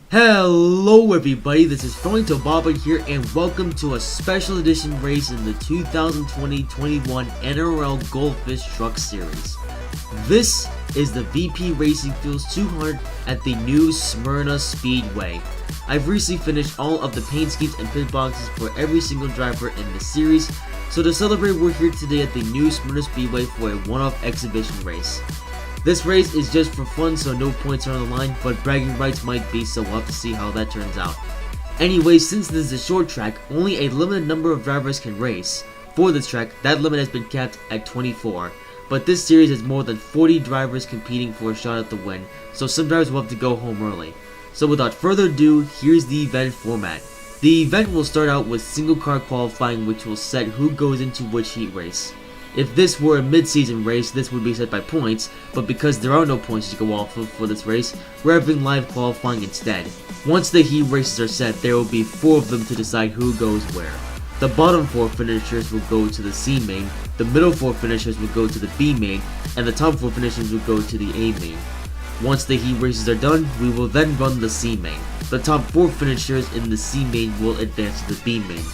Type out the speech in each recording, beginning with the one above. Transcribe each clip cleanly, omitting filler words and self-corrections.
Hello everybody, this is Fronto Baba here and welcome to a special edition race in the 2020-21 NROL Goldfish Truck Series. This is the VP Racing Fuels 200 at the new Smyrna Speedway. I've recently finished all of the paint schemes and pit boxes for every single driver in the series, so to celebrate we're here today at the new Smyrna Speedway for a one-off exhibition race. This race is just for fun, so no points are on the line, but bragging rights might be, so we'll have to see how that turns out. Anyway, since this is a short track, only a limited number of drivers can race. For this track, that limit has been capped at 24, but this series has more than 40 drivers competing for a shot at the win, so some drivers will have to go home early. So without further ado, here's the event format. The event will start out with single car qualifying, which will set who goes into which heat race. If this were a mid-season race, this would be set by points, but because there are no points to go off of for this race, we're having live qualifying instead. Once the heat races are set, there will be 4 of them to decide who goes where. The bottom 4 finishers will go to the C main, the middle 4 finishers will go to the B main, and the top 4 finishers will go to the A main. Once the heat races are done, we will then run the C main. The top 4 finishers in the C main will advance to the B main.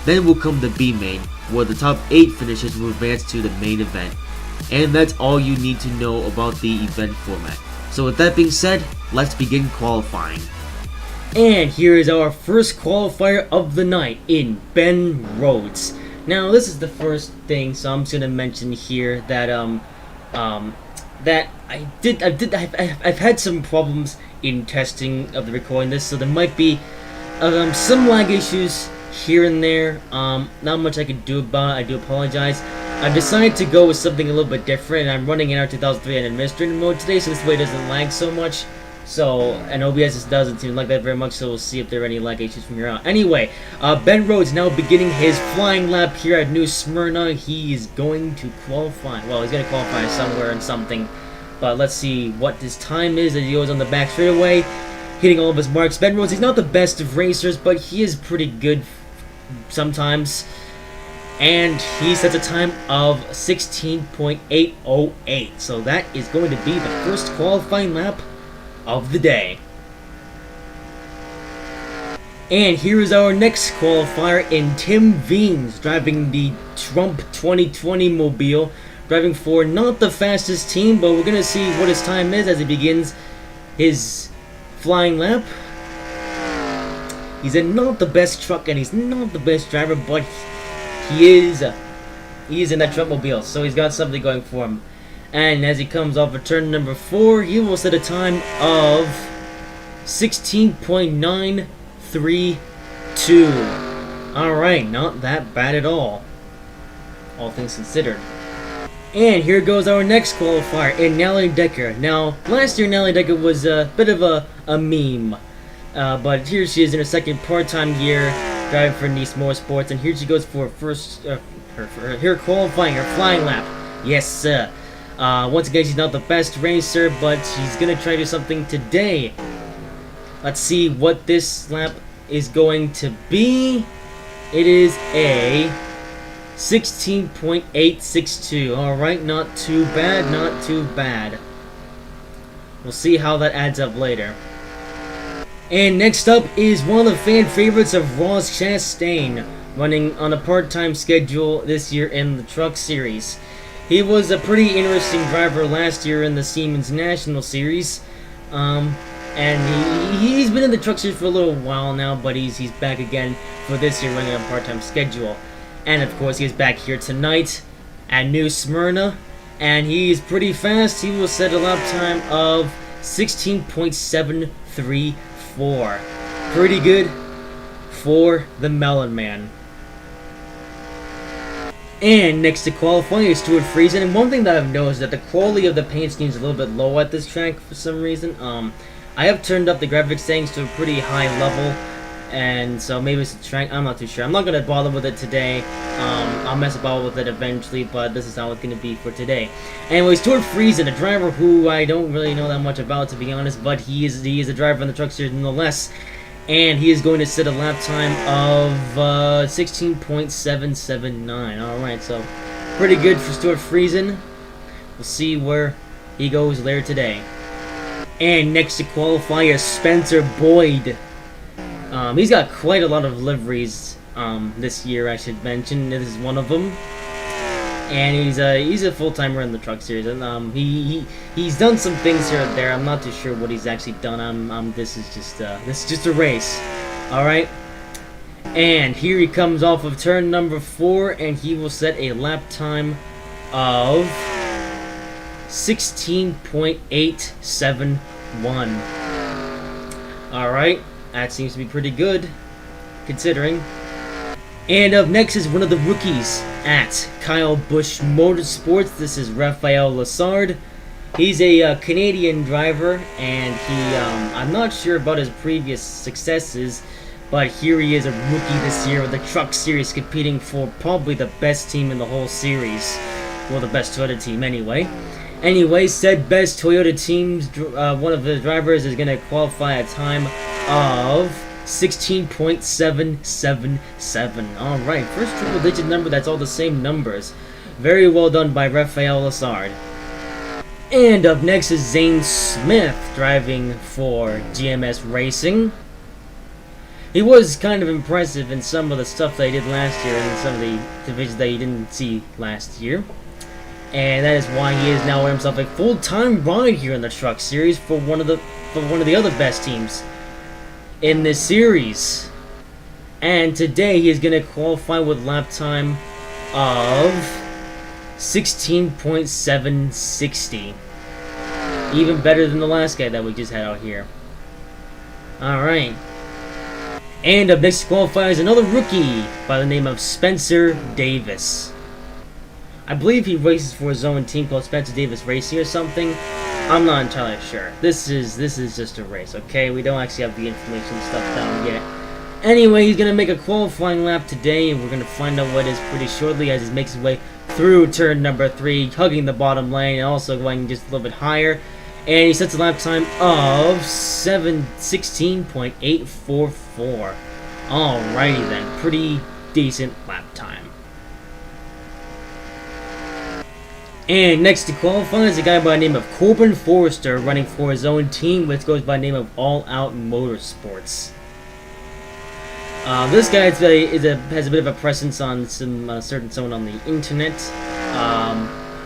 Then will come the B main, where the top 8 finishers will advance to the main event. And that's all you need to know about the event format. So with that being said, let's begin qualifying. And here is our first qualifier of the night in Ben Rhodes. Now this is the first thing, so I'm just gonna mention here that that I've had some problems in testing of the recording this, so there might be some lag issues here and there. Not much I can do about it. I do apologize. I've decided to go with something a little bit different, and I'm running in our 2003 in administrative mode today, so this way it doesn't lag so much. So, and OBS just doesn't seem like that very much, so we'll see if there are any lag issues from here on. Anyway, Ben Rhodes now beginning his flying lap here at New Smyrna. He is going to qualify. Well, he's going to qualify somewhere in something, but let's see what his time is as he goes on the back straightaway, hitting all of his marks. Ben Rhodes, he's not the best of racers, but he is pretty good sometimes, and he sets a time of 16.808, so that is going to be the first qualifying lap of the day. And here is our next qualifier in Tim Veens, driving the Trump 2020 mobile, driving for not the fastest team, but we're gonna see what his time is as he begins his flying lap. He's not the best truck and he's not the best driver, but he is in that truck mobile, so he's got something going for him. And as he comes off of turn number 4, he will set a time of 16.932. Alright, not that bad at all things considered. And here goes our next qualifier in Natalie Decker. Now, last year Natalie Decker was a bit of a meme. But here she is in her second part-time year, driving for Nice Motorsports, and here she goes for her qualifying, her flying lap. Yes, sir. Once again, she's not the best racer, but she's gonna try to do something today. Let's see what this lap is going to be. It is a 16.862. Alright, not too bad, not too bad. We'll see how that adds up later. And next up is one of the fan favorites of Ross Chastain, running on a part-time schedule this year in the Truck Series. He was a pretty interesting driver last year in the Siemens National Series, and he's been in the Truck Series for a little while now, but he's back again for this year running on a part-time schedule. And of course, he's back here tonight at New Smyrna, and he's pretty fast. He will set a lap time of 16.734. Pretty good for the Melon Man. And next to qualifying is Stuart Friesen, and one thing that I've noticed is that the quality of the paint scheme is a little bit low at this track for some reason. I have turned up the graphics settings to a pretty high level, and so maybe it's the track, I'm not too sure. I'm not going to bother with it today. I'll mess about with it eventually, but this is how it's going to be for today. Anyway, Stuart Friesen, a driver who I don't really know that much about, to be honest, but he is a driver in the Truck Series nonetheless, and he is going to set a lap time of 16.779. Alright, so pretty good for Stuart Friesen. We'll see where he goes later today. And next to qualify is Spencer Boyd. He's got quite a lot of liveries this year, I should mention. This is one of them. And he's a full-timer in the truck series, and he's done some things here and there. I'm not too sure what he's actually done. This is just a race, all right. And here he comes off of turn number 4, and he will set a lap time of 16.871. All right, that seems to be pretty good, considering. And up next is one of the rookies at Kyle Busch Motorsports. This is Raphael Lessard. He's a Canadian driver, and I'm not sure about his previous successes, but here he is, a rookie this year with the Truck Series, competing for probably the best team in the whole series. Well, the best Toyota team anyway. Anyway, said best Toyota teams, one of the drivers is going to qualify a time of 16.777. Alright, first triple digit number that's all the same numbers. Very well done by Raphael Lessard. And up next is Zane Smith, driving for GMS Racing. He was kind of impressive in some of the stuff that he did last year and some of the divisions that he didn't see last year. And that is why he is now himself a full-time ride here in the Truck Series for one of the other best teams in this series. And today he is going to qualify with lap time of 16.760. Even better than the last guy that we just had out here. Alright. And up next to qualify is another rookie by the name of Spencer Davis. I believe he races for his own team called Spencer Davis Racing or something. I'm not entirely sure. This is just a race, okay? We don't actually have the information stuff down yet. Anyway, he's gonna make a qualifying lap today, and we're gonna find out what it is pretty shortly as he makes his way through turn number 3, hugging the bottom lane, and also going just a little bit higher. And he sets a lap time of 16.844. Alrighty then, pretty decent lap time. And next to qualify is a guy by the name of Corbin Forrester, running for his own team, which goes by the name of All Out Motorsports. This guy has a bit of a presence on some certain someone on the internet.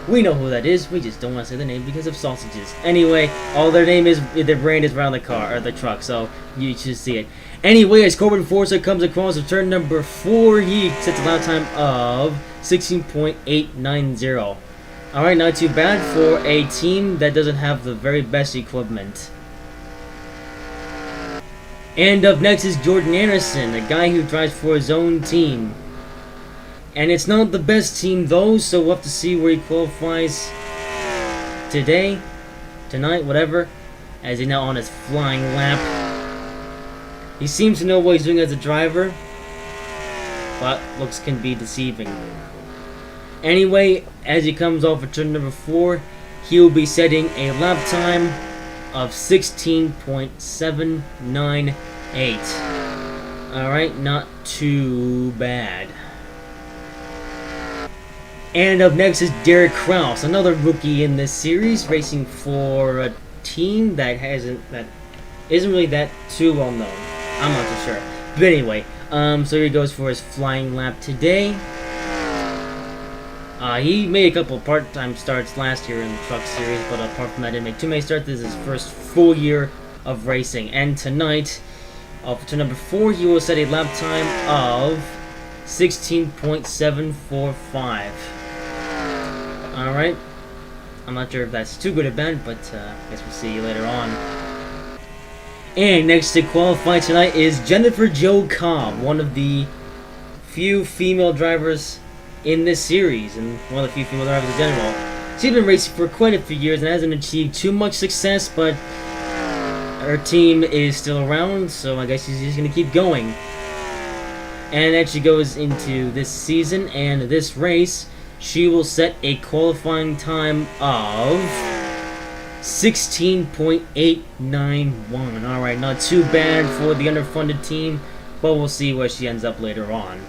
We know who that is. We just don't want to say the name because of sausages. Anyway, all their brand is around the car or the truck, so you should see it. Anyway, as Corbin Forrester comes across of turn number 4, he sets a lap time of 16.890. Alright, not too bad for a team that doesn't have the very best equipment. And up next is Jordan Anderson, a guy who drives for his own team. And it's not the best team though, so we'll have to see where he qualifies today, tonight, whatever, as he's now on his flying lap. He seems to know what he's doing as a driver, but looks can be deceiving. Anyway, as he comes off of turn number 4, he will be setting a lap time of 16.798. Alright, not too bad. And up next is Derek Kraus, another rookie in this series, racing for a team that isn't really that too well known. I'm not too sure. But anyway, so here he goes for his flying lap today. He made a couple part-time starts last year in the Truck Series, but apart from that, didn't make too many starts. This is his first full year of racing. And tonight, for turn number 4, he will set a lap time of 16.745. Alright. I'm not sure if that's too good or bad, but I guess we'll see you later on. And next to qualify tonight is Jennifer Jo Cobb, one of the few female drivers in this series, and one of the few female drivers in general. She's been racing for quite a few years and hasn't achieved too much success, but her team is still around, so I guess she's just going to keep going. And as she goes into this season and this race, she will set a qualifying time of 16.891. Alright, not too bad for the underfunded team, but we'll see where she ends up later on.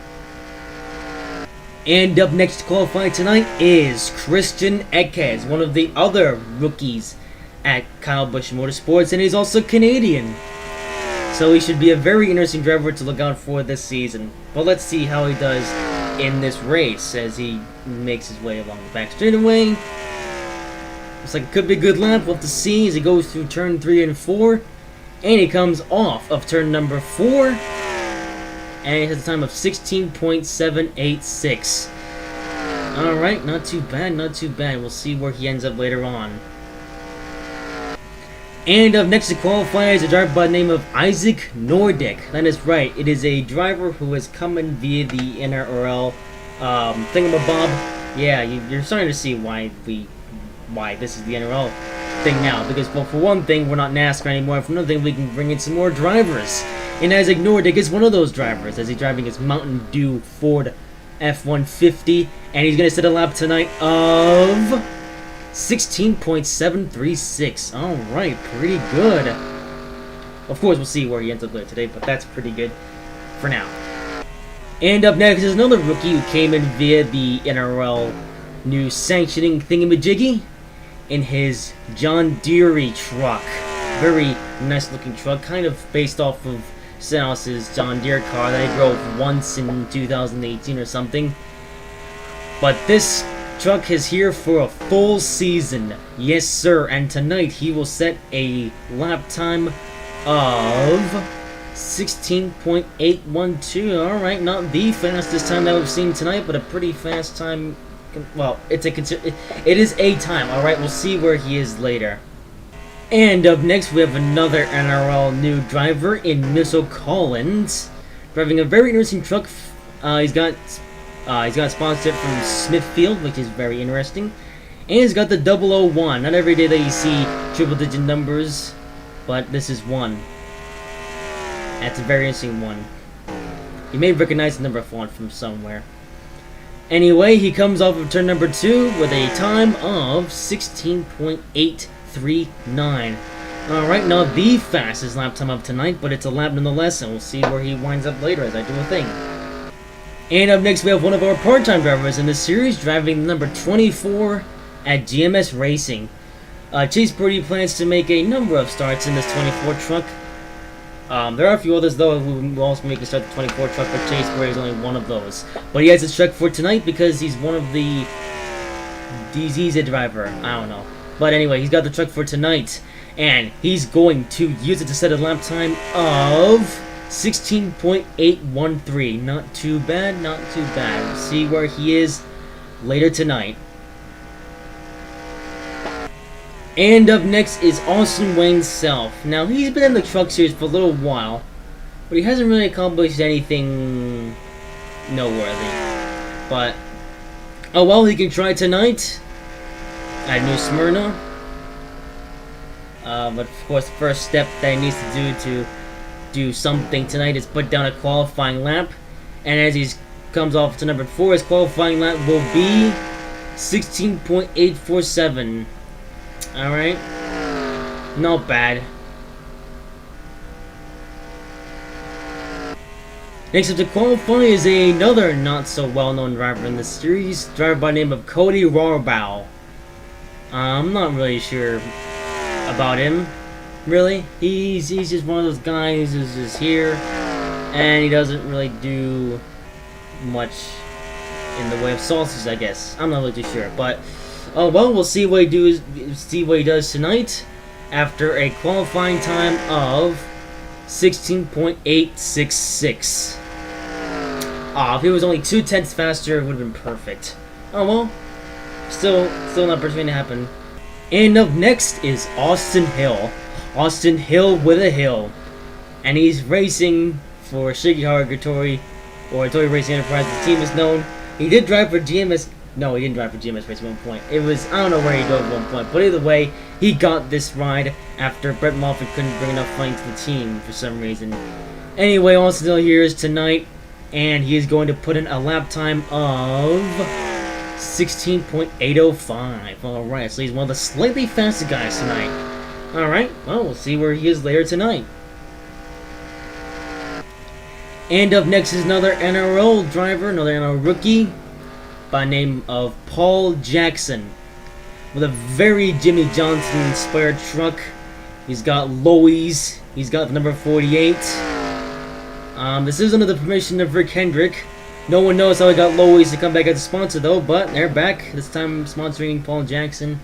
And up next to qualify tonight is Christian Ekes, one of the other rookies at Kyle Busch Motorsports, and he's also Canadian. So he should be a very interesting driver to look out for this season. But let's see how he does in this race as he makes his way along the back straightaway. Looks like it could be a good lap. We'll have to see as he goes through turn 3 and 4. And he comes off of turn number 4. And he has a time of 16.786. Alright, not too bad, not too bad. We'll see where he ends up later on. And up next to qualify is a driver by the name of Isaac Nordic. That is right, it is a driver who has come in via the NROL thingamabob. Yeah, you're starting to see why this is the NRL thing now. Because, well, for one thing, we're not NASCAR anymore. For another thing, we can bring in some more drivers. And Isaac Nordic is one of those drivers, as he's driving his Mountain Dew Ford F-150. And he's going to set a lap tonight of 16.736. Alright, pretty good. Of course, we'll see where he ends up later today, but that's pretty good for now. And up next is another rookie who came in via the NRL new sanctioning thingamajiggy in his John Deere truck. Very nice looking truck, kind of based off of Stenhouse's John Deere car that he drove once in 2018 or something. But this truck is here for a full season. Yes, sir. And tonight he will set a lap time of 16.812. Alright, not the fastest time that we've seen tonight, but a pretty fast time. Well, it is a time. Alright, we'll see where he is later. And up next we have another NRL new driver in Missile Collins, driving a very interesting truck. He's got a sponsorship from Smithfield, which is very interesting. And he's got the 001. Not every day that you see triple-digit numbers, but this is one. That's a very interesting one. You may recognize the number font from somewhere. Anyway, he comes off of turn number 2 with a time of 16.839. Alright, not the fastest lap time of tonight, but it's a lap nonetheless, and we'll see where he winds up later as I do a thing. And up next we have one of our part-time drivers in this series, driving the number 24 at GMS Racing. Chase Brody plans to make a number of starts in this 24 truck. There are a few others though who will also make a start the 24 truck, but Chase Brody is only one of those. But he has his truck for tonight because he's one of the... he's a driver, I don't know. But anyway, he's got the truck for tonight, and he's going to use it to set a lap time of 16.813. Not too bad, not too bad. We'll see where he is later tonight. And up next is Austin Wayne Self. Now, he's been in the truck series for a little while, but he hasn't really accomplished anything noteworthy. But, oh well, he can try tonight at New Smyrna. But of course, the first step that he needs to do something tonight is put down a qualifying lap. And as he comes off to number 4, his qualifying lap will be 16.847. Alright, not bad. Next up to qualify is another not so well known driver in this series, driver by the name of Cody Rohrbaugh. I'm not really sure about him, really. He's just one of those guys who's just here, and he doesn't really do much in the way of sauces, I guess. I'm not really too sure, but oh well, we'll see what he does tonight after a qualifying time of 16.866. If he was only 2/10 faster, it would have been perfect. Oh well, still not pursuing to happen. And up next is Austin Hill. Austin Hill with a hill, and he's racing for Shigeharu Torii, or Torii Racing Enterprise. The team is known. He did drive for GMS. No, he didn't drive for GMS Race at one point. It was, I don't know where he drove at one point, but either way, he got this ride after Brett Moffitt couldn't bring enough money to the team for some reason. Anyway, Austin Hill here is tonight, and he is going to put in a lap time of 16.805. Alright, so he's one of the slightly faster guys tonight. Alright, well, we'll see where he is later tonight. And up next is another NRL driver, another NRL rookie, by name of Paul Jackson. with a very Jimmy Johnson inspired truck. He's got Loeys. He's got the number 48. This is under the permission of Rick Hendrick. No one knows how he got Loeys to come back as a sponsor though, but they're back. This time sponsoring Paul Jackson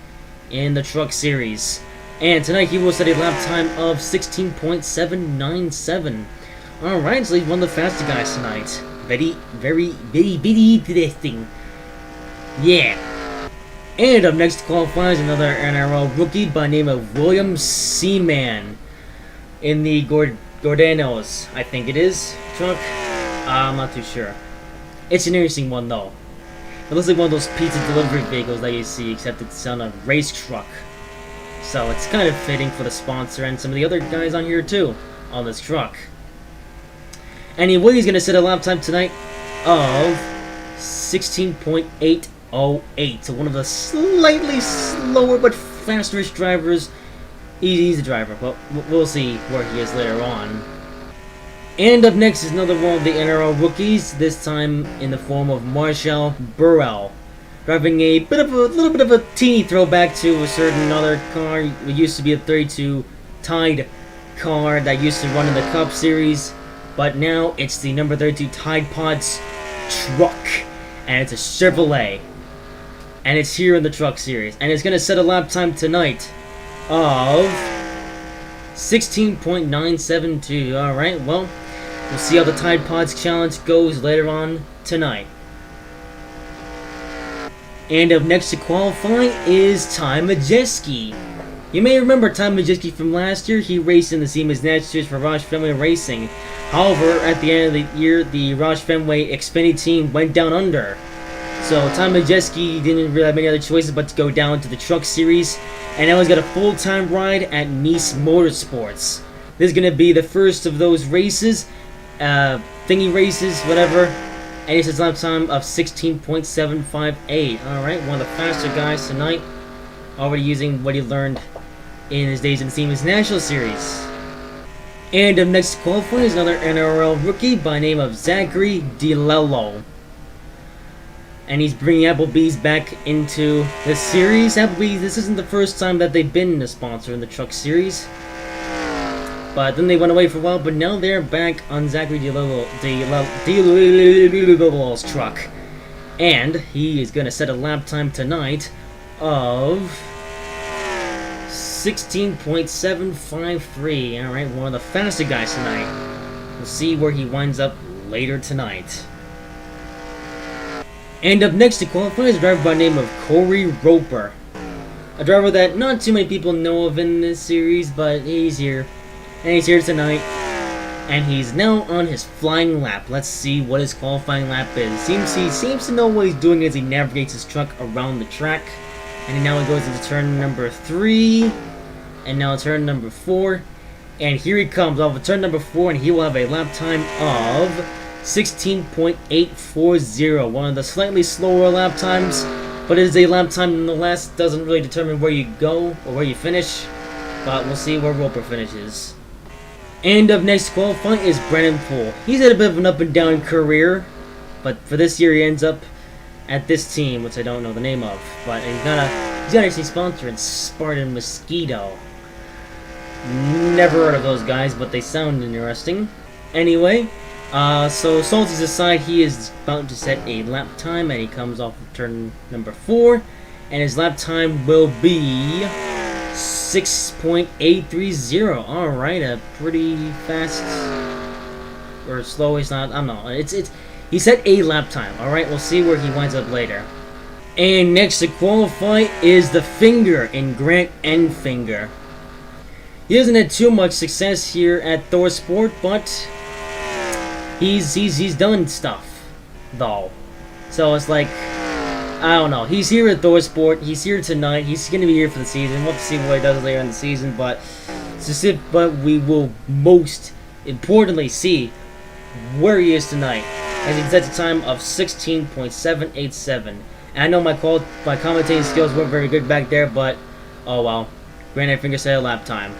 in the Truck Series. And tonight he will set a lap time of 16.797. Alright, so he's one of the faster guys tonight. Very interesting. Yeah. And up next qualifies another NRL rookie by name of William Seaman in the Gordanos, I think it is, truck. I'm not too sure. It's an interesting one though. It looks like one of those pizza delivery vehicles that you see, except it's on a race truck. So it's kind of fitting for the sponsor and some of the other guys on here too, on this truck. Anyway, he's going to set a lap time tonight of 16.808. So one of the slightly slower but fasterish drivers. He's the driver, but we'll see where he is later on. And up next is another one of the NRL rookies, this time in the form of Marshall Burrell. Driving a little bit of a teeny throwback to a certain other car. It used to be a 32 Tide car that used to run in the Cup Series. But now it's the number 32 Tide Pods truck. And it's a Chevrolet. And it's here in the Truck Series. And it's going to set a lap time tonight of 16.972. Alright, well, we'll see how the Tide Pods Challenge goes later on tonight. And up next to qualify is Ty Majeski. You may remember Ty Majeski from last year. He raced in the Siemens Natchez for Roush Fenway Racing. However, at the end of the year, the Roush Fenway Xfinity team went down under. So Ty Majeski didn't really have many other choices but to go down to the Truck Series. And now he's got a full-time ride at Nice Motorsports. This is going to be the first of those races, thingy races, whatever. And it's his lap time of 16.758. Alright, one of the faster guys tonight. Already using what he learned in his days in the Siemens National Series. And up next to qualify is another NRL rookie by name of Zachary DiLello. And he's bringing Applebee's back into the series. Applebee's, this isn't the first time that they've been a sponsor in the Truck Series. But then they went away for a while, but now they're back on Zachary DiLello's truck. And he is going to set a lap time tonight of 16.753. Alright, one of the faster guys tonight. We'll see where he winds up later tonight. And up next to qualify is a driver by the name of Corey Roper. A driver that not too many people know of in this series, but he's here. And he's here tonight. And he's now on his flying lap. Let's see what his qualifying lap is. He seems to know what he's doing as he navigates his truck around the track. And now he goes into turn number 3. And now turn number 4. And here he comes off of turn number 4, and he will have a lap time of 16.840. One of the slightly slower lap times, but it is a lap time nonetheless. Doesn't really determine where you go or where you finish, but we'll see where Roper finishes. And up next to qualify is Brennan Poole. He's had a bit of an up and down career, but for this year he ends up at this team, which I don't know the name of, but he's got actually sponsored Spartan Mosquito. Never heard of those guys, but they sound interesting. Anyway, so Salty's aside, he is about to set a lap time, and he comes off of turn number 4, and his lap time will be 6.830. Alright, a pretty fast or slow, it's not, I don't know. He set a lap time. Alright, we'll see where he winds up later. And next to qualify is the Finger in Grant Enfinger. He hasn't had too much success here at ThorSport, but he's done stuff though. So it's like, I don't know. He's here at ThorSport. He's here tonight. He's going to be here for the season. We'll have to see what he does later in the season, but we will most importantly see where he is tonight, as he sets a time of 16.787. And I know my commentating skills weren't very good back there, but oh well. Grant Enfinger set a lap time.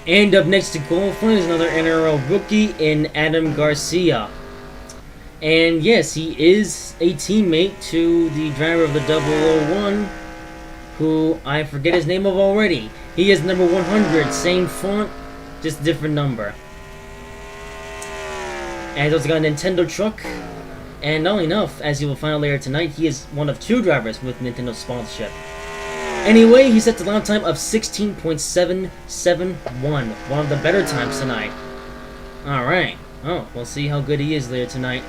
And up next to qualify is another NRL rookie in Adam Garcia. And yes, he is a teammate to the driver of the 001, who I forget his name of already. He is number 100, same font, just different number. And he's also got a Nintendo truck. And not only enough, as you will find out later tonight, he is one of 2 drivers with Nintendo sponsorship. Anyway, he set the lap time of 16.771, one of the better times tonight. Alright, oh, we'll see how good he is later tonight.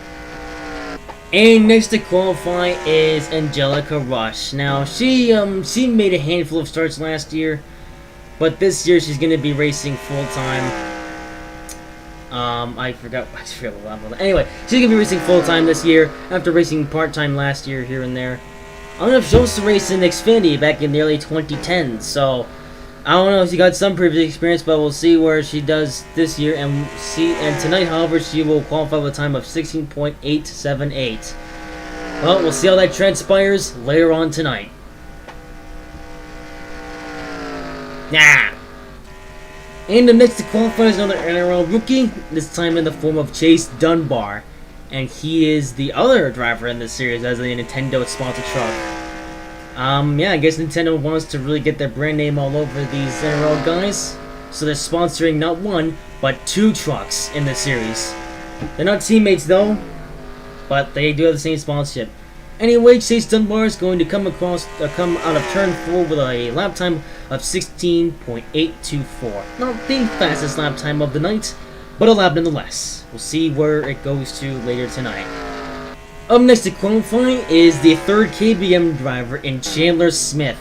And next to qualify is Angelica Rush. Now, she made a handful of starts last year, but this year she's going to be racing full-time. I forgot what level. Anyway, she's going to be racing full-time this year, after racing part-time last year here and there. I don't know if she used to race in Xfinity back in the early 2010s, so I don't know if she got some previous experience, but we'll see where she does this year and see. And tonight, however, she will qualify with a time of 16.878. Well, we'll see how that transpires later on tonight. Nah. And the next to qualify is another NROL rookie, this time in the form of Chase Dunbar. And he is the other driver in this series as a Nintendo sponsored truck. Yeah, I guess Nintendo wants to really get their brand name all over these NRL guys. So they're sponsoring not 1, but 2 trucks in this series. They're not teammates though, but they do have the same sponsorship. Anyway, Chase Dunbar is going to come out of turn 4 with a lap time of 16.824. Not the fastest lap time of the night, but a lap nonetheless. We'll see where it goes to later tonight. Up next to qualify is the 3rd KBM driver in Chandler Smith.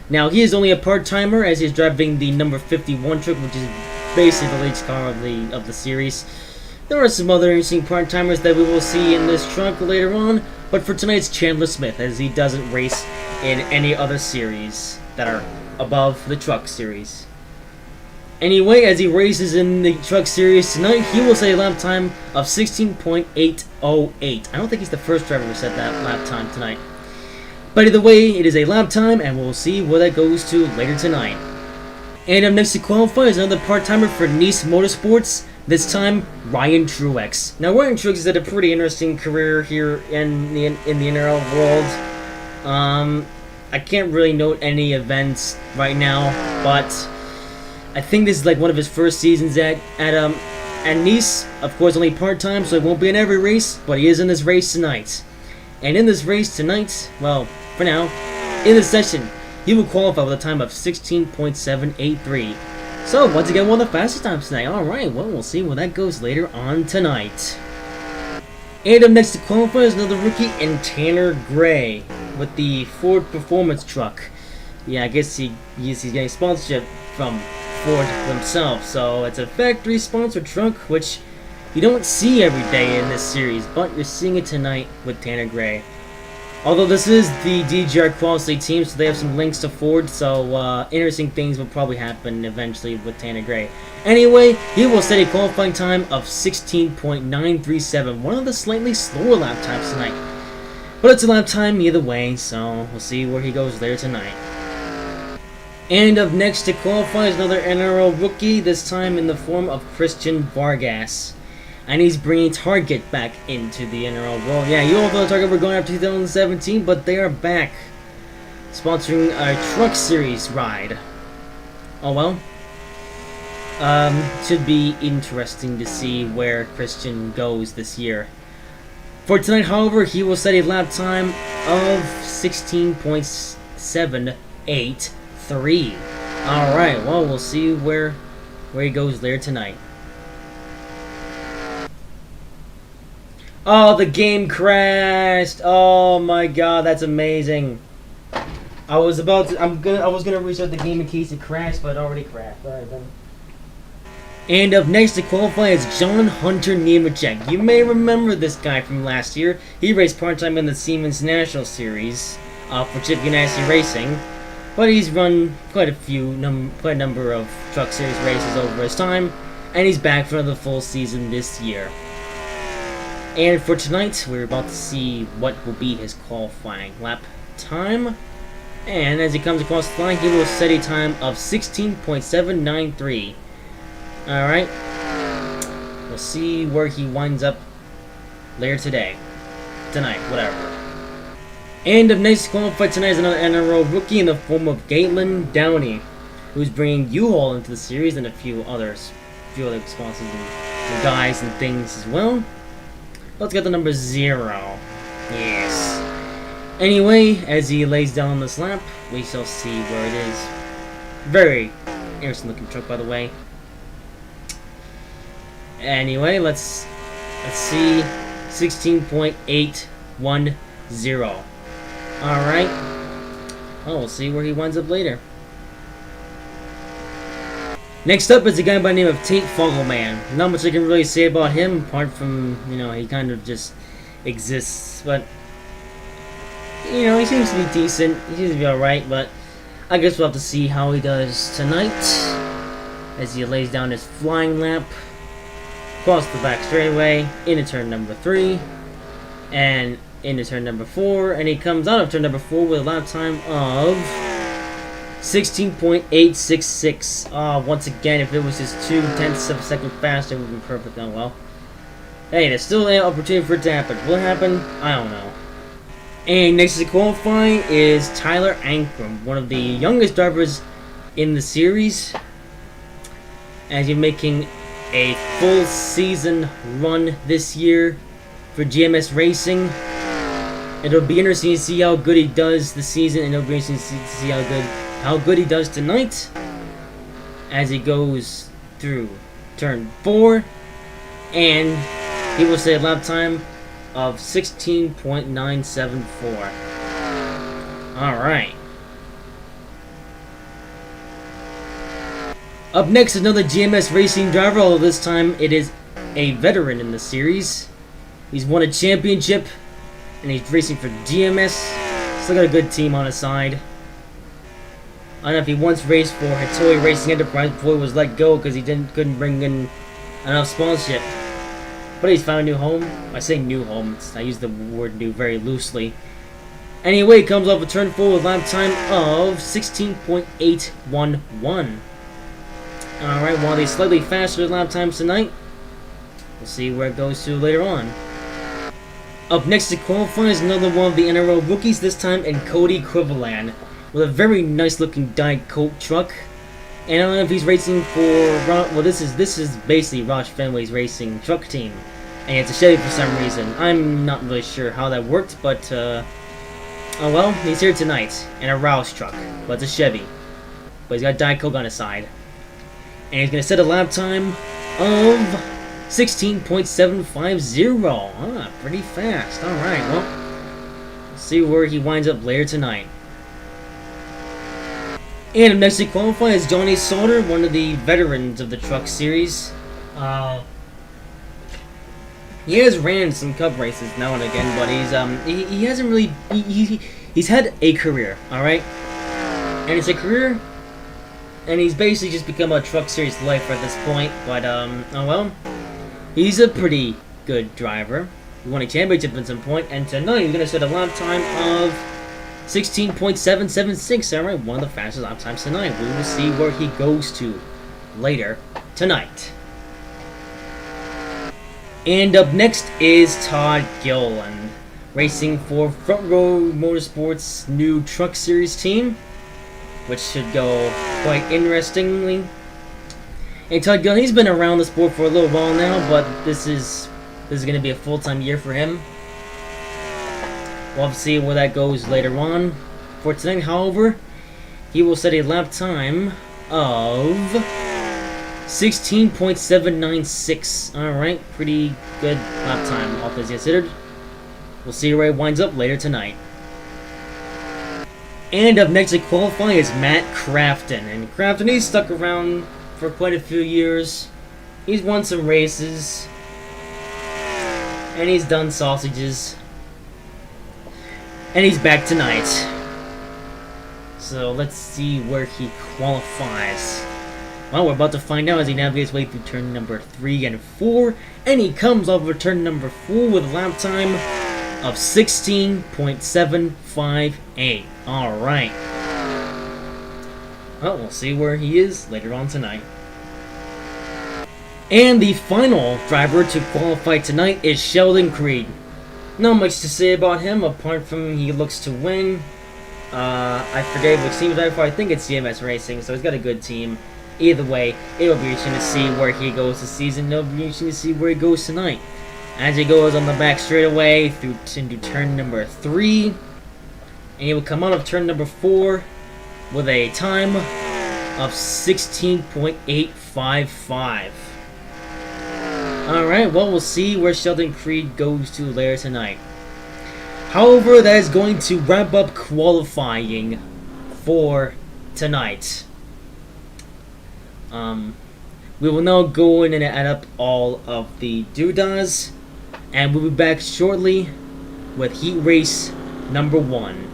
Now, he is only a part-timer as he's driving the number 51 truck, which is basically the latest car of the series. There are some other interesting part-timers that we will see in this truck later on, but for tonight it's Chandler Smith, as he doesn't race in any other series that are above the truck series. Anyway, as he races in the truck series tonight, he will set a lap time of 16.808. I don't think he's the first driver who set that lap time tonight. But either way, it is a lap time, and we'll see where that goes to later tonight. And up next to qualify is another part-timer for Nice Motorsports, this time Ryan Truex. Now, Ryan Truex has had a pretty interesting career here in the NRL world. I can't really note any events right now, but I think this is like one of his first seasons at Nice. Of course, only part-time, so it won't be in every race, but he is in this race tonight. And in this race tonight, well, for now, in this session, he will qualify with a time of 16.783. So, once again, one of the fastest times tonight. Alright, well, we'll see where that goes later on tonight. And up next to qualify is another rookie in Tanner Gray with the Ford Performance truck. Yeah, I guess he's getting sponsorship from Ford themselves, so it's a factory sponsored truck, which you don't see every day in this series, but you're seeing it tonight with Tanner Gray. Although this is the DGR Quality team, so they have some links to Ford, so interesting things will probably happen eventually with Tanner Gray. Anyway, he will set a qualifying time of 16.937, one of the slightly slower lap times tonight. But it's a lap time either way, so we'll see where he goes later tonight. And up next to qualify is another NRL rookie, this time in the form of Christian Vargas. And he's bringing Target back into the NRL world. Yeah, you all thought Target were going after 2017, but they are back, sponsoring a truck series ride. Oh well. Should be interesting to see where Christian goes this year. For tonight, however, he will set a lap time of 16.783. Alright, well, we'll see where he goes later tonight. Oh, the game crashed! Oh my god, that's amazing. I was gonna restart the game in case it crashed, but it already crashed. Alright then. And up next to qualify is John Hunter Nemechek. You may remember this guy from last year. He raced part-time in the Siemens National Series for Chip Ganassi Racing, but he's run quite a number of Truck Series races over his time, and he's back for another full season this year. And for tonight, we're about to see what will be his qualifying lap time. And as he comes across the line, he will set a time of 16.793. Alright. We'll see where he winds up later today. Tonight, whatever. And up next, qualified tonight is another NROL rookie in the form of Galen Downey, who's bringing U-Haul into the series and a few other sponsors and guys and things as well. Let's get the number 0. Yes. Anyway, as he lays down on this lap, we shall see where it is. Very interesting looking truck, by the way. Anyway, let's see. 16.810. Alright. Oh, we'll see where he winds up later. Next up is a guy by the name of Tate Fogelman. Not much I can really say about him, apart from, he kind of just exists. But, he seems to be decent. He seems to be alright, but I guess we'll have to see how he does tonight. As he lays down his flying lap. Across the back straightaway, into turn number 3. And into turn number 4. And he comes out of turn number 4 with a lap time of 16.866. Once again, if it was just 0.2 of a second faster, it would have been perfect. Oh well. Hey, there's still an opportunity for it to happen. Will it happen? I don't know. And next to qualify is Tyler Ankrum, one of the youngest drivers in the series. As you're making a full season run this year for GMS Racing. It'll be interesting to see how good he does this season, and it'll be interesting to see how good he does tonight as he goes through turn 4, and he will say a lap time of 16.974. Alright. Up next, another GMS Racing driver, although this time it is a veteran in the series. He's won a championship, and he's racing for GMS. Still got a good team on his side. I don't know if he once raced for Hattori Racing Enterprise before he was let go because he couldn't bring in enough sponsorship. But he's found a new home. I say new home. I use the word new very loosely. Anyway, he comes off a turn 4 with lap time of 16.811. Alright, one of these slightly faster lap times tonight. We'll see where it goes to later on. Up next to qualify is another one of the NROL rookies, this time in Cody Quiverland, with a very nice looking Diet Coke truck. And I don't know if he's racing for, well, this is basically Roush Fenway's racing truck team. And it's a Chevy for some reason. I'm not really sure how that worked, but, oh well, he's here tonight in a Roush truck, but it's a Chevy. But he's got Diet Coke on his side. And he's going to set a lap time of 16.750. Pretty fast. Alright, well, we'll see where he winds up later tonight. And up next to qualify is Johnny Sauter, one of the veterans of the truck series. He has ran some cup races now and again, but he hasn't really he's had a career, alright? And it's a career, and he's basically just become a truck series lifer at this point, but oh well. He's a pretty good driver. He won a championship at some point, and tonight he's gonna set a lap time of 16.776. Alright, one of the fastest lap times tonight. We will see where he goes to later tonight. And up next is Todd Gilliland, racing for Front Row Motorsports' new Truck Series team, which should go quite interestingly. And Todd Gilliland, he's been around the sport for a little while now, but this is going to be a full-time year for him. We'll have to see where that goes later on. For tonight, however, he will set a lap time of 16.796. Alright, pretty good lap time, all things considered. We'll see where it winds up later tonight. And up next to qualify is Matt Crafton. And Crafton, he's stuck around for quite a few years. He's won some races. And he's done sausages. And he's back tonight. So let's see where he qualifies. Well, we're about to find out as he navigates his way through turn number 3 and 4. And he comes off of turn number 4 with a lap time of 16.758. Alright. Well, we'll see where he is later on tonight. And the final driver to qualify tonight is Sheldon Creed. Not much to say about him apart from he looks to win. I forget which team he's driving for. I think it's CMS Racing, so he's got a good team. Either way, it will be interesting to see where he goes this season. It'll be interesting to see where he goes tonight. As he goes on the back straightaway into turn number 3. And he will come out of turn number 4 with a time of 16.855. Alright, well, we'll see where Sheldon Creed goes to later tonight. However, that is going to wrap up qualifying for tonight. We will now go in and add up all of the doodahs, and we'll be back shortly with Heat Race number 1.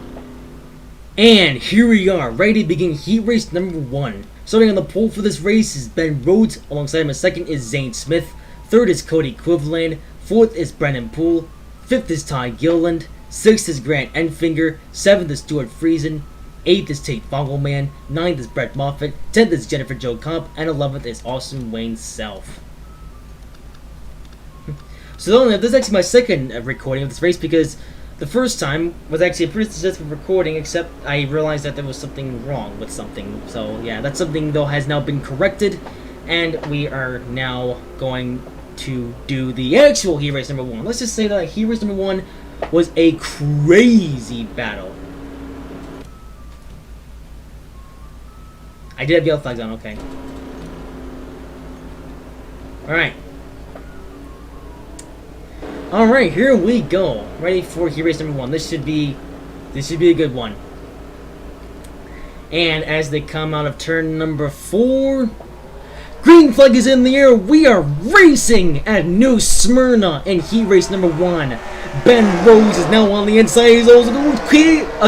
And here we are, ready to begin Heat Race number 1. Starting on the pole for this race is Ben Rhodes, alongside him. Second is Zane Smith. Third is Cody Quiverland. Fourth is Brennan Poole. Fifth is Todd Gilliland. Sixth is Grant Enfinger. Seventh is Stuart Friesen. 8th is Tate Fogelman, 9th is Brett Moffitt, 10th is Jennifer Jo Cobb, and 11th is Austin Wayne Self. So this is actually my second recording of this race, because the first time was actually a pretty successful recording, except I realized that there was something wrong with something. So yeah, that something though has now been corrected, and we are now going to do the actual Heat Race number 1. Let's just say that Heat Race number 1 was a crazy battle. I did have yellow flags on, okay. Alright. Alright, here we go. Ready for Heat Race number 1. This should be a good one. And as they come out of turn number 4, green flag is in the air. We are racing at New Smyrna in Heat Race number 1. Ben Rhodes is now on the inside. He's also going with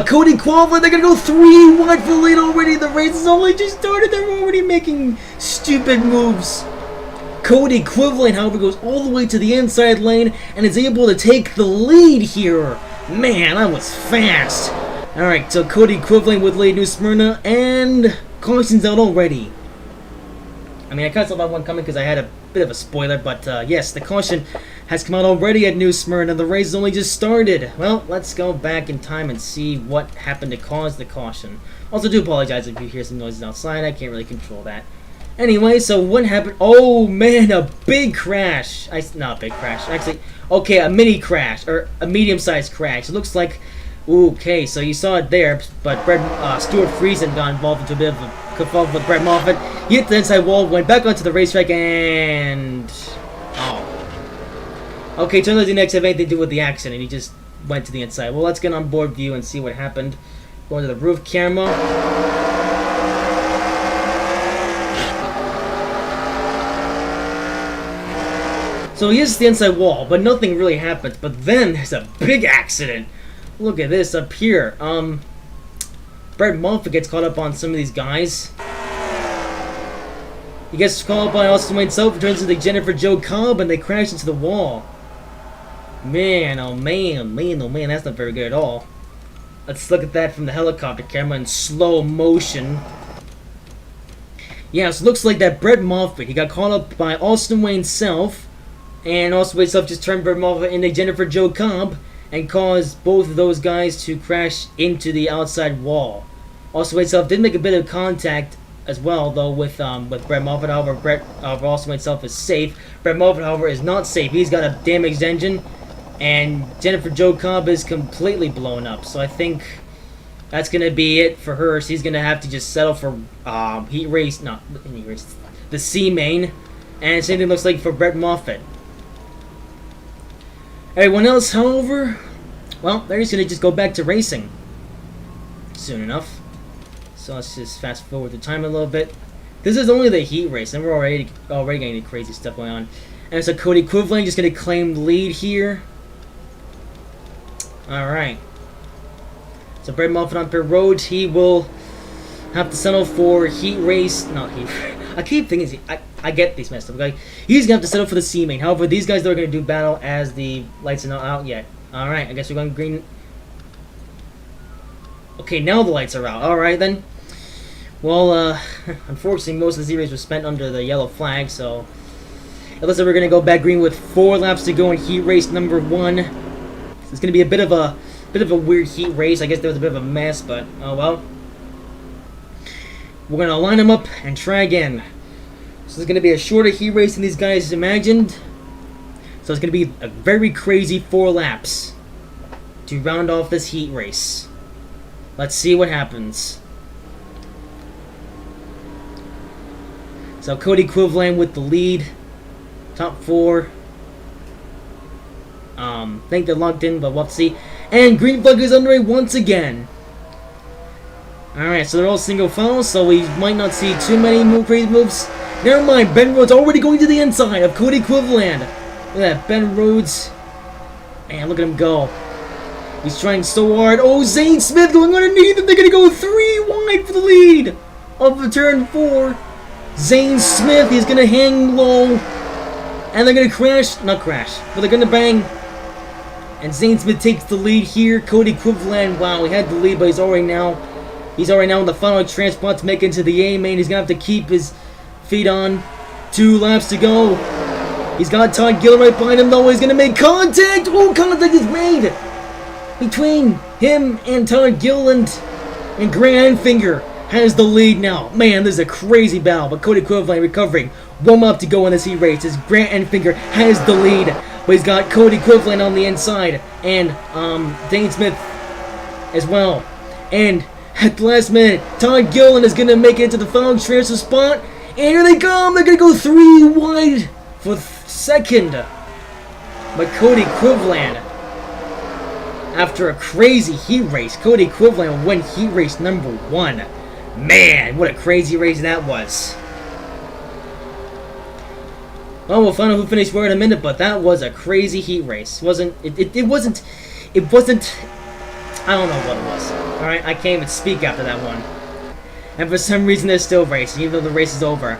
Cody Quiverland. They're going to go 3 wide for the lead already. The race has only just started. They're already making stupid moves. Cody Quiverland, however, goes all the way to the inside lane and is able to take the lead here. Man, that was fast. Alright, so Cody Quiverland with lead New Smyrna, and caution's out already. I mean, I kind of saw that one coming because I had a bit of a spoiler, but yes, the caution has come out already at New Smyrna. The race has only just started. Well, let's go back in time and see what happened to cause the caution. Also, do apologize if you hear some noises outside. I can't really control that. Anyway, so what happened? Oh man, a big crash. Not a big crash. Actually, okay, a mini crash, or a medium-sized crash. It looks like, okay, so you saw it there, but Stuart Friesen got involved into a bit of a kerfuffle with Brett Moffitt. He hit the inside wall, went back onto the racetrack, and oh. Okay, turns out he didn't have anything to do with the accident. He just went to the inside. Well, let's get on board view and see what happened. Going to the roof camera. So he hits the inside wall, but nothing really happens. But then there's a big accident. Look at this up here. Brett Moffitt gets caught up on some of these guys. He gets caught up by Austin Wayne Self, turns into Jennifer Jo Cobb, and they crash into the wall. Man, oh man, oh man, that's not very good at all. Let's look at that from the helicopter camera in slow motion. Yeah, so it looks like that Brett Moffitt, he got caught up by Austin Wayne Self, and Austin Wayne Self just turned Brett Moffitt into Jennifer Jo Cobb, and caused both of those guys to crash into the outside wall. Austin Wayne Self did make a bit of contact as well, though, with Brett Moffitt. However, Austin Wayne Self is safe. Brett Moffitt, however, is not safe. He's got a damaged engine, and Jennifer Jo Cobb is completely blown up. So I think that's gonna be it for her. She's gonna have to just settle for the C main, and same thing looks like for Brett Moffitt. Everyone else, however, well, they're just gonna just go back to racing soon enough. So let's just fast forward the time a little bit. This is only the heat race, and we're already getting the crazy stuff going on. And so Cody Quiverland just gonna claim the lead here. All right. So Brett Moffitt on pit road. He will have to settle for heat race. Not heat. I keep thinking I get these messed up. Okay, he's gonna have to settle for the C main. However, these guys are gonna do battle as the lights are not out yet. All right. I guess we're going green. Okay, now the lights are out. All right then. Well, unfortunately, most of the Z-race was spent under the yellow flag, so it looks like we're going to go back green with 4 laps to go in heat race number 1. It's gonna be a bit of a weird heat race. I guess there was a bit of a mess, but oh well. We're gonna line them up and try again. So it's gonna be a shorter heat race than these guys imagined. So it's gonna be a very crazy 4 laps to round off this heat race. Let's see what happens. So Cody Quiveland with the lead. Top 4. I think they're locked in, but we'll see. And green flag is underway once again. Alright, so they're all single files, so we might not see too many crazy moves. Never mind, Ben Rhodes already going to the inside of Cody Quiveland. Look at that, Ben Rhodes. Man, look at him go. He's trying so hard. Oh, Zane Smith going underneath, and they're going to go 3 wide for the lead of the turn 4. Zane Smith is going to hang low, and they're going to crash. Not crash, but they're going to bang. And Zane Smith takes the lead here. Cody Quiveland, wow, he had the lead, but he's already now in the final transport to make it into the A main. He's going to have to keep his feet on. 2 laps to go. He's got Todd Gillen right behind him, though. He's going to make contact. Oh, contact is made between him and Todd Gillen. And Grant Enfinger has the lead now. Man, this is a crazy battle, but Cody Quiveland recovering. 1 up to go in this heat race as Grant Enfinger has the lead. But he's got Cody Quiveland on the inside and Dane Smith as well. And at the last minute, Todd Gillen is going to make it into the final transfer spot. And here they come. They're going to go 3 wide for second. But Cody Quiveland, after a crazy heat race, Cody Quiveland will win heat race number 1. Man, what a crazy race that was. Well, we'll find out who finished where in a minute, but that was a crazy heat race. It wasn't, I don't know what it was. Alright, I can't even speak after that one. And for some reason they're still racing, even though the race is over.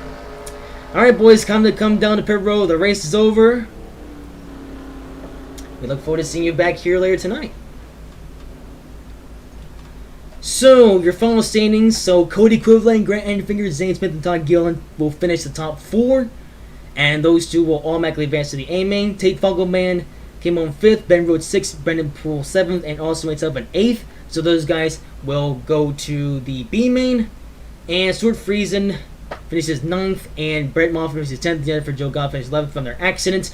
Alright boys, time to come down to pit road. The race is over. We look forward to seeing you back here later tonight. So, your final standings. So, Cody Quiveland, Grant Enfinger, Zane Smith, and Todd Gillen will finish the top 4. And those 2 will automatically advance to the A main. Tate Fogelman came on 5th, Ben Rhodes 6th, Brendan Poole 7th, and also makes up an 8th. So those guys will go to the B main. And Stuart Friesen finishes 9th, and Brett Moffat finishes 10th. Jennifer Joe Goff finishes 11th from their accident.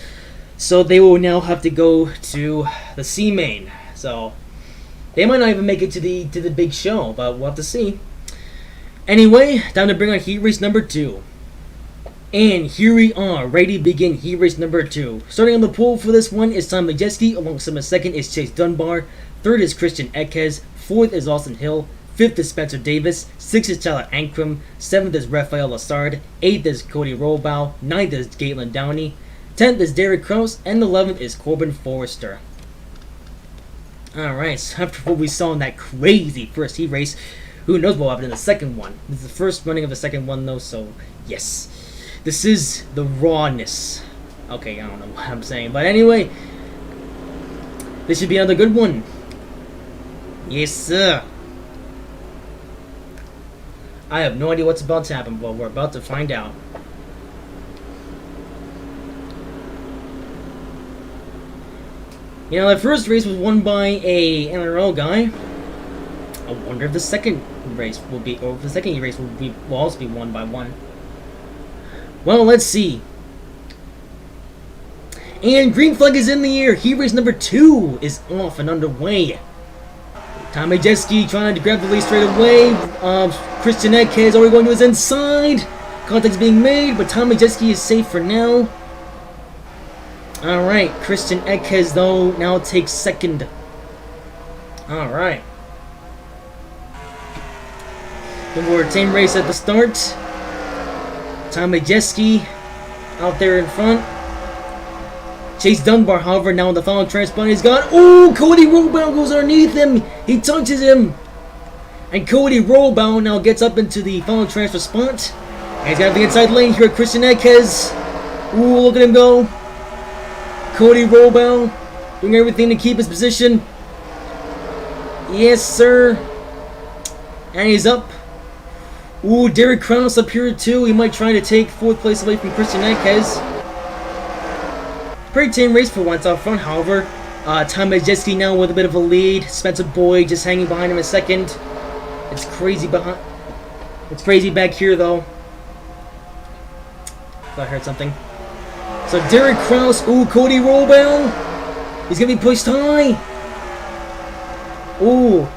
So they will now have to go to the C main. So they might not even make it to the big show, but we'll have to see. Anyway, time to bring on heat race number 2. And here we are, ready to begin heat race number 2. Starting on the pole for this one is Tom Majeski. Alongside him, second is Chase Dunbar. Third is Christian Ekes. Fourth is Austin Hill. Fifth is Spencer Davis. Sixth is Tyler Ankrum. Seventh is Raphael Lassard. Eighth is Cody Rollbow. Ninth is Galen Downey. 10th is Derek Krause. And 11th is Corbin Forrester. Alright, so after what we saw in that crazy first heat race, who knows what will happen in the second one. This is the first running of the second one though, so yes. This is the rawness. Okay, I don't know what I'm saying. But anyway, this should be another good one. Yes, sir. I have no idea what's about to happen, but we're about to find out. You know, that first race was won by a NROL guy. I wonder if the second race will be, or if the second race will also be won by one. Well, let's see. And green flag is in the air. Heat race number 2 is off and underway. Tom Majeski trying to grab the lead straight away. Christian Ekes already going to his inside. Contact's being made, but Tom Majeski is safe for now. Alright, Christian Ekes though now takes second. Alright. The more team race at the start. Tom Majeski out there in front. Chase Dunbar, however, now in the final transplant, he's got... Oh, Cody Rollbow goes underneath him. He touches him. And Cody Rollbow now gets up into the final transfer spot. And he's got the inside lane here at Christian Ekes. Ooh, look at him go. Cody Rollbow doing everything to keep his position. Yes, sir. And he's up. Ooh, Derek Krause up here too. He might try to take 4th place away from Christian Ekes. Pretty tame race for once out front, however. Tom Majeski now with a bit of a lead. Spencer Boyd just hanging behind him a second. It's crazy behind. It's crazy back here though. Thought I heard something. So Derek Kraus, ooh, Cody Rollbound. He's gonna be pushed high. Ooh,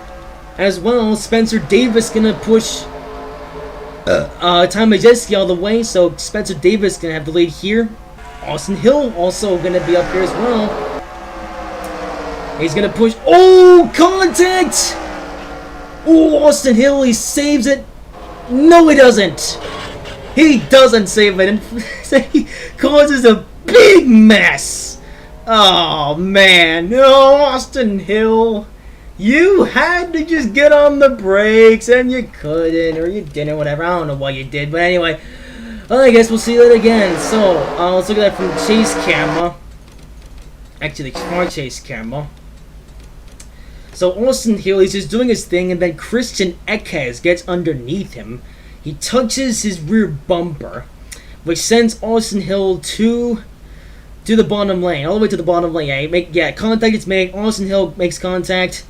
as well, Spencer Davis gonna push Tom Majeski all the way. So Spencer Davis gonna have the lead here. Austin Hill also gonna be up here as well. He's gonna push. Oh, contact! Oh, Austin Hill, he saves it. No, he doesn't. He doesn't save it, and he causes a big mess. Oh man, no, Austin Hill, you had to just get on the brakes, and you couldn't, or you didn't, whatever. I don't know what you did, but anyway, well, I guess we'll see that again. So let's look at that from chase camera. Actually, the car chase camera. So Austin Hill, he's just doing his thing, and then Christian Eckes gets underneath him. He touches his rear bumper, which sends Austin Hill to the bottom lane, all the way to the bottom lane. Contact is made. Austin Hill makes contact,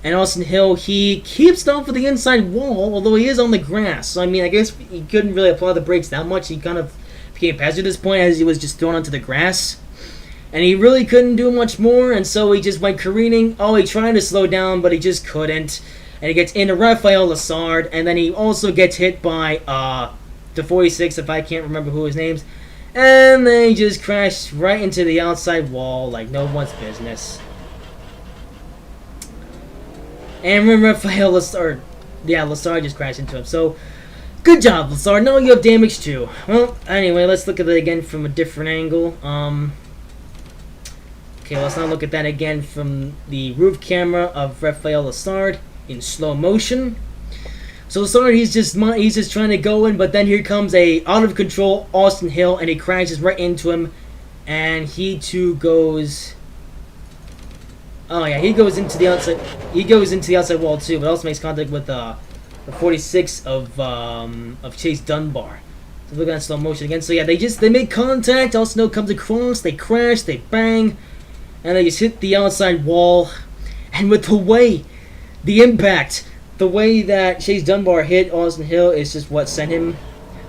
and Austin Hill, he keeps off of the inside wall, although he is on the grass. So I mean, I guess he couldn't really apply the brakes that much. He kind of became passive at this point as he was just thrown onto the grass. And he really couldn't do much more, and so he just went careening. Oh, he tried to slow down, but he just couldn't. And he gets into Raphael Lassard, and then he also gets hit by the 46, if I can't remember who his name's. And they just crashed right into the outside wall like no one's business. And Raphael Lassard, Lassard just crashed into him. So, good job, Lassard. Now you have damage too. Well, anyway, let's look at it again from a different angle. Okay, let's now look at that again from the roof camera of Raphael Lassard in slow motion. So Lassard, he's just trying to go in, but then here comes a out of control Austin Hill, and he crashes right into him, and he too goes. Oh yeah, he goes into the outside. He goes into the outside wall too, but also makes contact with the 46 of Chase Dunbar. So look at that slow motion again. So yeah, they make contact. Austin Hill comes across. They crash. They bang. And they just hit the outside wall. And with the impact, the way that Chase Dunbar hit Austin Hill is just what sent him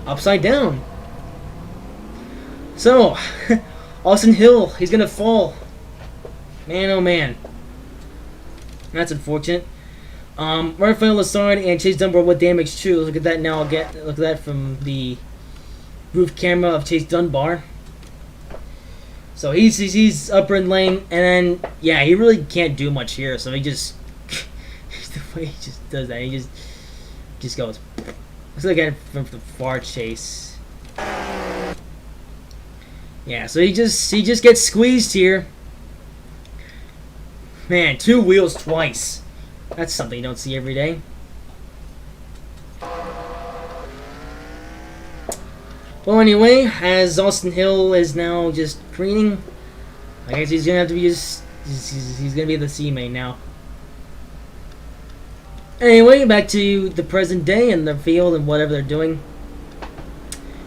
upside down. So, Austin Hill, he's going to fall. Man, oh man. That's unfortunate. Raphael Lassard and Chase Dunbar with damage too. Look at that now again. Look at that from the roof camera of Chase Dunbar. So he's upper in lane, and then yeah, he really can't do much here. So he just the way he just does that, he just goes. Let's look at it from the far chase. Yeah, so he just gets squeezed here. Man, 2 wheels twice. That's something you don't see every day. Well, anyway, as Austin Hill is now just careening, I guess he's gonna have to be he's gonna be the C main now. Anyway, back to the present day and the field and whatever they're doing.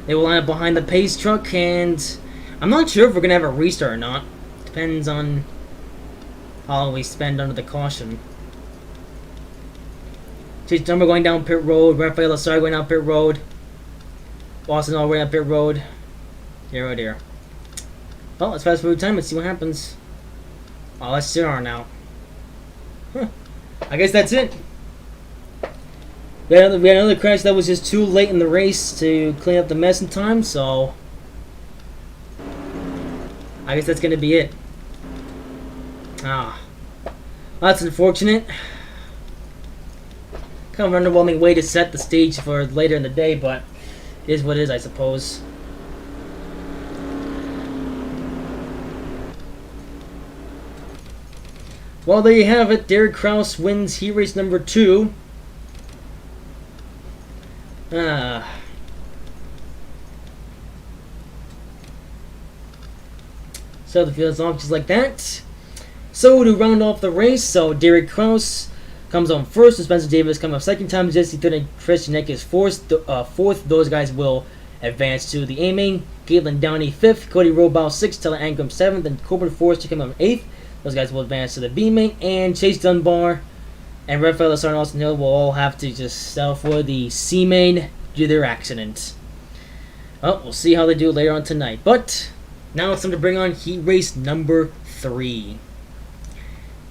They will line up behind the pace truck, and I'm not sure if we're gonna have a restart or not. Depends on how long we spend under the caution. Chase Dunbar going down pit road, Raphael Lassard going down pit road. Boston all the way down pit road. Dear, oh dear. Well, let's fast forward time and see what happens. Oh, let's sit on now. Huh. I guess that's it. We had another crash that was just too late in the race to clean up the mess in time, so I guess that's gonna be it. Ah, that's unfortunate. Kind of underwhelming way to set the stage for later in the day, but it is what it is, I suppose. Well, there you have it. Derek Kraus wins heat race number 2. So the field is off just like that. So to round off the race, so Derek Kraus comes on first, and Spencer Davis comes on second time. Jesse third and Christian Eck is fourth. Those guys will advance to the A main. Caitlin Downey 5th, Cody Robaugh 6th, Taylor Ankrum 7th, and Corbin Forrester come on 8th. Those guys will advance to the B main, and Chase Dunbar and Raphael Lasar and Austin Hill will all have to just settle for the C main due to their accident. Well, we'll see how they do later on tonight. But now it's time to bring on heat race number 3.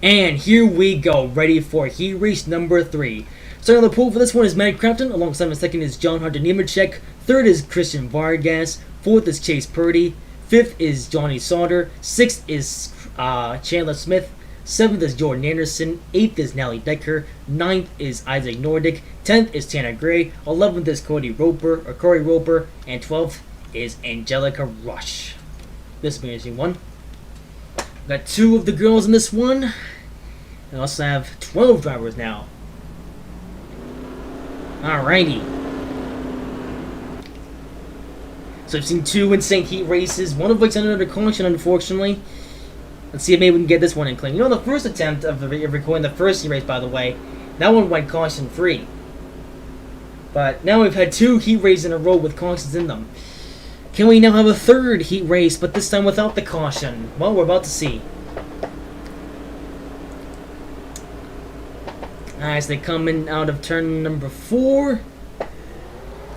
And here we go, ready for heat race number 3. Starting on the pool for this one is Matt Crafton, alongside him second is John Hunter Nemechek, third is Christian Vargas, fourth is Chase Purdy, fifth is Johnny Sauter, sixth is Chandler Smith, 7th is Jordan Anderson, 8th is Nally Decker, 9th is Isaac Nordic, 10th is Tanner Gray, 11th is Corey Roper, and 12th is Angelica Rush. This will be an interesting one. Got 2 of the girls in this one. I also have 12 drivers now. Alrighty. So I've seen 2 insane heat races, one of which ended under caution, unfortunately. Let's see if maybe we can get this one in clean. You know, the first attempt of recording the first heat race, by the way, that one went caution-free. But now we've had 2 heat races in a row with cautions in them. Can we now have a third heat race, but this time without the caution? Well, we're about to see. As they come in out of turn number 4.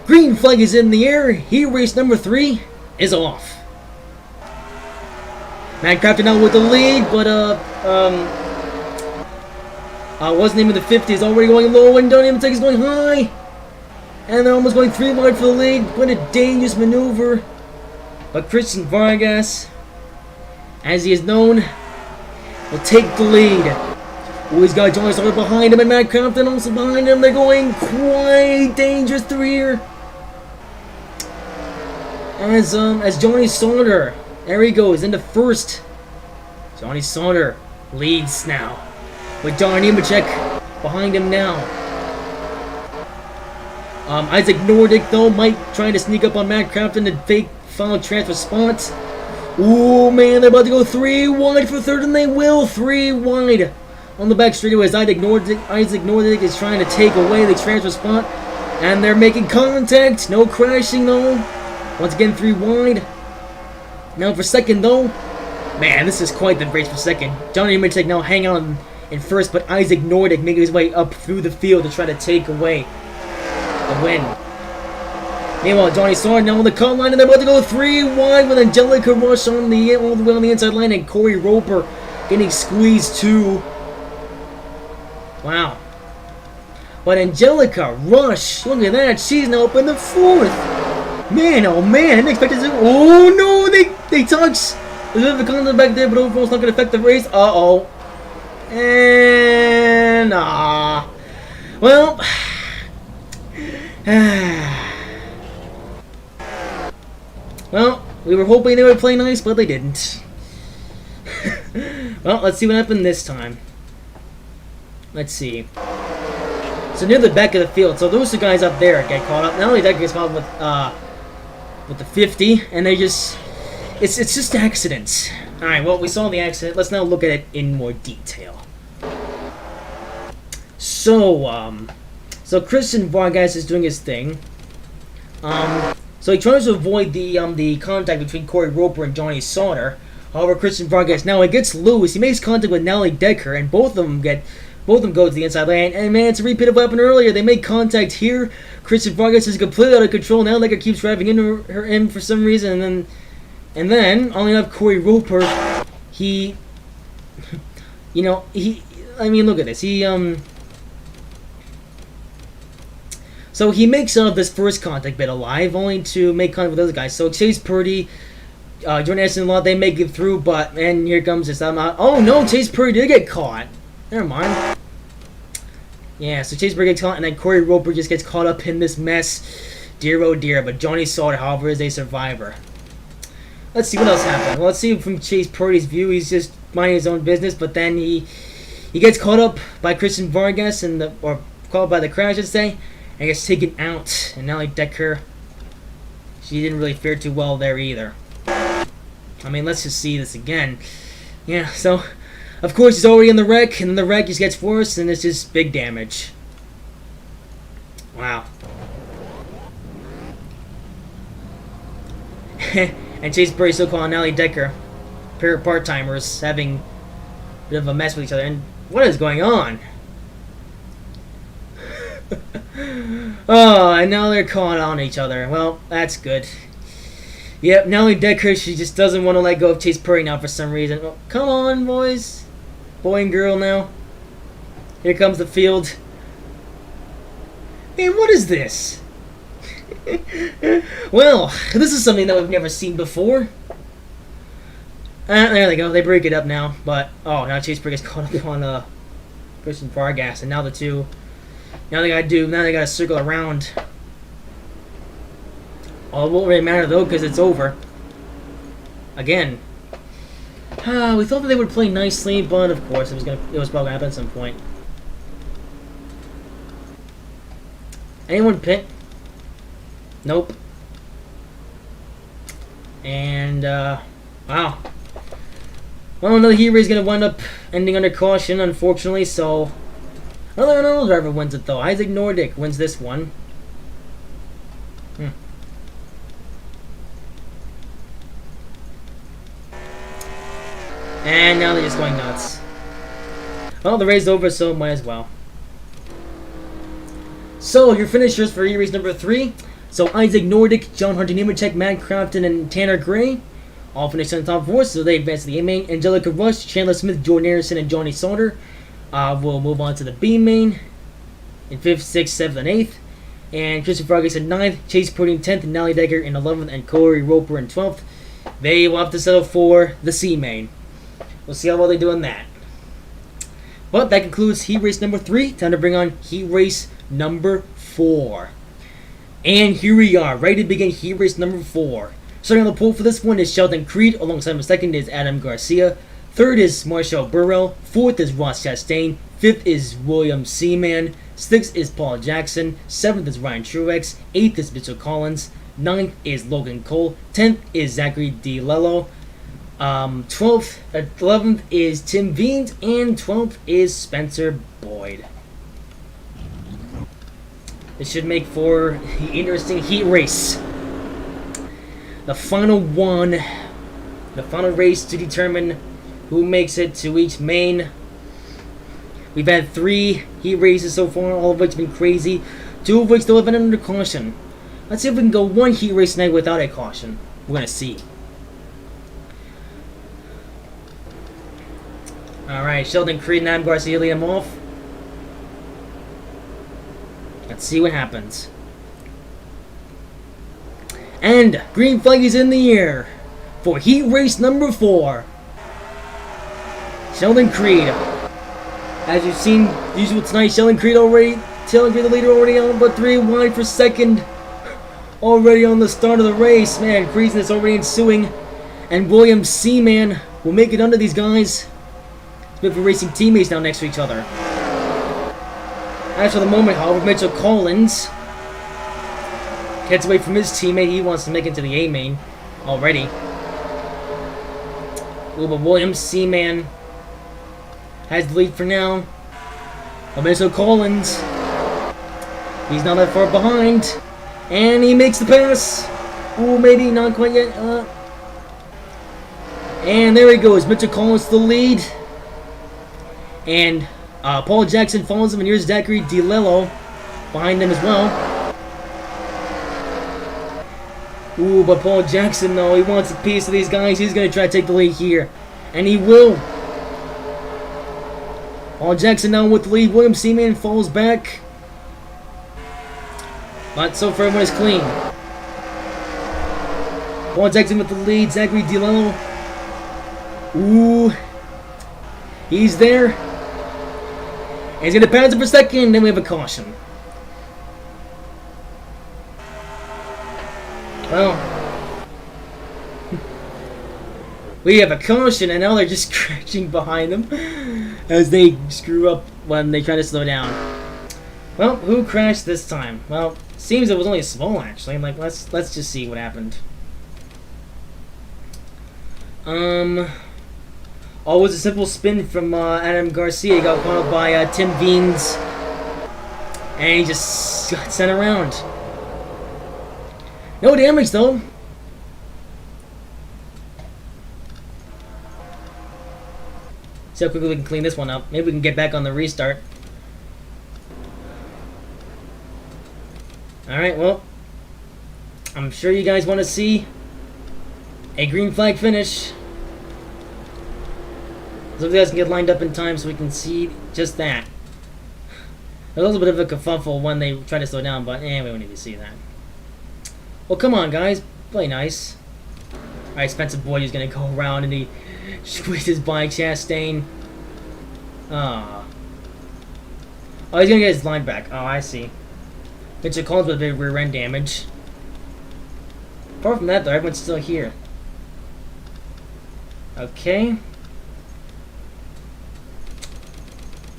Green flag is in the air. Heat race number 3 is off. Matt Crafton out with the lead, but wasn't even the 50 is already going low, and don't even think he's going high. And they're almost going 3 wide for the lead. What a dangerous maneuver. But Christian Vargas, as he is known, will take the lead. Oh, he's got Johnny Sauter behind him, and Matt Crafton also behind him. They're going quite dangerous through here. As Johnny Sauter, there he goes into first. Johnny Sauter leads now, with John Nemechek behind him now. Isaac Nordic, though, might try to sneak up on Matt Crafton to fake final transfer spots. Ooh, man, they're about to go 3 wide for third, and they will. 3 wide on the back straightaway as Isaac Nordic is trying to take away the transfer spot. And they're making contact. No crashing, though. Once again, 3 wide. Now for second, though. Man, this is quite the race for second. Johnny Nemechek now hang on in first, but Isaac Nordic making his way up through the field to try to take away the win. Meanwhile, Johnny Sauter now on the cut line, and they're about to go 3 wide with Angelica Rush all the way on the inside line, and Corey Roper getting squeezed too. Wow. But Angelica Rush, look at that, she's now up in the 4th. Man, oh man, I didn't expect this. Oh no, they touch. There's a bit of a contact back there, but overall it's not going to affect the race. Uh-oh. And, well. Well, we were hoping they would play nice, but they didn't. Well, let's see what happened this time. Let's see. So near the back of the field, so those 2 guys up there get caught up. Not only that gets caught up with the 50, and they just, it's just accidents. All right, well, we saw the accident. Let's now look at it in more detail. So, so Christian Vargas is doing his thing. So he tries to avoid the contact between Corey Roper and Johnny Sauter. However, Christian Vargas now he gets loose. He makes contact with Nally Decker, and both of them go to the inside lane. And man, it's a repeat of what happened earlier. They make contact here. Christian Vargas is completely out of control. Nally Decker keeps driving into him for some reason, and then only enough Corey Roper. He, you know, I mean, look at this. So he makes this first contact bit alive, only to make contact with those guys. So Chase Purdy, Jordan Anderson, they make it through, but man, here comes this. Oh no, Chase Purdy did get caught. Never mind. Yeah, so Chase Purdy gets caught, and then Corey Roper just gets caught up in this mess. Dear oh dear, but Johnny Sauter, however, is a survivor. Let's see what else happened. Well, let's see from Chase Purdy's view. He's just minding his own business, but then he gets caught up by Christian Vargas or caught by the crash, I should say. And gets taken out, and Nally Decker, she didn't really fare too well there either. I mean, let's just see this again. Yeah, so, of course, he's already in the wreck, and the wreck just gets worse, and it's just big damage. Wow. And Chase Purdy still calling Nally Decker, pair of part-timers, having bit of a mess with each other. And what is going on? Oh, and now they're calling on each other. Well, that's good. Yep, Nellie Decker, she just doesn't want to let go of Chase Purdy now for some reason. Well, come on, boys. Boy and girl now. Here comes the field. Man, what is this? Well, this is something that we've never seen before. There they go. They break it up now. But, oh, now Chase Purdy gets caught up on Christian Vargas. And now the two... Now they gotta circle around. Oh, it won't really matter though, because it's over. Again. We thought that they would play nicely, but of course it was probably gonna happen at some point. Anyone pit? Nope. And wow. Well, another Heat race is gonna wind up ending under caution, unfortunately, so another NROL driver wins it though. Isaac Nordic wins this one. And now they're just going nuts. Well, the race is over, so might as well. So, your finishers for Heat race number 3. So, Isaac Nordic, John Hunter Nemechek, Matt Crafton, and Tanner Gray all finished in the top 4, so they advance to the A main. Angelica Rush, Chandler Smith, Jordan Anderson, and Johnny Sauter will move on to the B main in 5th, 6th, 7th, and 8th. And Christian Vargas in 9th, Chase Purdy in 10th, and Nellie Decker in 11th, and Corey Roper in 12th. They will have to settle for the C main. We'll see how well they do on that. But that concludes Heat race number 3. Time to bring on Heat race number 4. And here we are, ready to begin Heat race number 4. Starting on the pole for this one is Sheldon Creed. Alongside him second is Adam Garcia. Third is Marshall Burrell. Fourth is Ross Chastain. Fifth is William Seaman. Sixth is Paul Jackson. Seventh is Ryan Truex. Eighth is Mitchell Collins. Ninth is Logan Cole. 10th is Zachary DiLello. 11th is Tim Veens, and 12th is Spencer Boyd. This should make for an interesting Heat race. The final one, the final race to determine who makes it to each main. We've had 3 Heat races so far, all of which have been crazy. 2 of which still have been under caution. Let's see if we can go 1 Heat race night without a caution. We're gonna see. Alright, Sheldon Creed and Adam Garcia lead him off. Let's see what happens. And green flag is in the air for Heat race number 4. Sheldon Creed. As you've seen, usual tonight, Sheldon Creed the leader already on, but 3 wide for second. Already on the start of the race. Man, craziness already ensuing. And William Seaman will make it under these guys. With the racing teammates now next to each other. As for the moment, however, Mitchell Collins gets away from his teammate. He wants to make it to the A main already. But William Seaman has the lead for now. But Mitchell Collins, he's not that far behind. And he makes the pass. Ooh, maybe not quite yet. And there he goes. Mitchell Collins to the lead. And Paul Jackson follows him, and here's Zachary DiLello behind him as well. Ooh, but Paul Jackson, though, he wants a piece of these guys. He's going to try to take the lead here. And he will. Paul Jackson now with the lead. William Seaman falls back. But so far, everyone is clean. Paul Jackson with the lead. Zachary DiLello. Ooh. He's there. And he's going to pass it for second, then we have a caution. Well, we have a caution, and now they're just crashing behind them as they screw up when they try to slow down. Well, who crashed this time? Well, seems it was only a small, actually. I'm like, let's just see what happened. Oh, it was a simple spin from Adam Garcia. He got caught up by Tim Veens. And he just got sent around. No damage, though. See how quickly we can clean this one up. Maybe we can get back on the restart. Alright, well, I'm sure you guys want to see a green flag finish. So you guys can get lined up in time so we can see just that. There's a little bit of a kerfuffle when they try to slow down, but we don't need to see that. Well, come on, guys. Play nice. Alright, Spencer Boyd is going to go around and he squeezes by Chastain. Oh, he's going to get his line back. Oh, I see. Mitchell Collins with a bit of rear end damage. Apart from that, though, everyone's still here. Okay.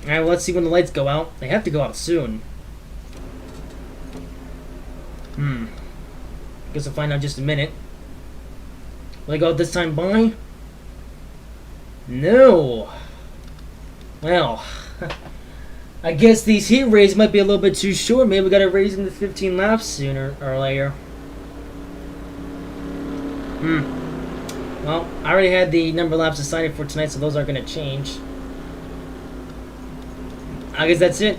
Alright, well, let's see when the lights go out. They have to go out soon. Guess we'll find out in just a minute. Will they go out this time by? No. Well, I guess these heat races might be a little bit too short. Maybe we gotta raise them to 15 laps sooner or later. Well, I already had the number of laps decided for tonight, so those aren't gonna change. I guess that's it.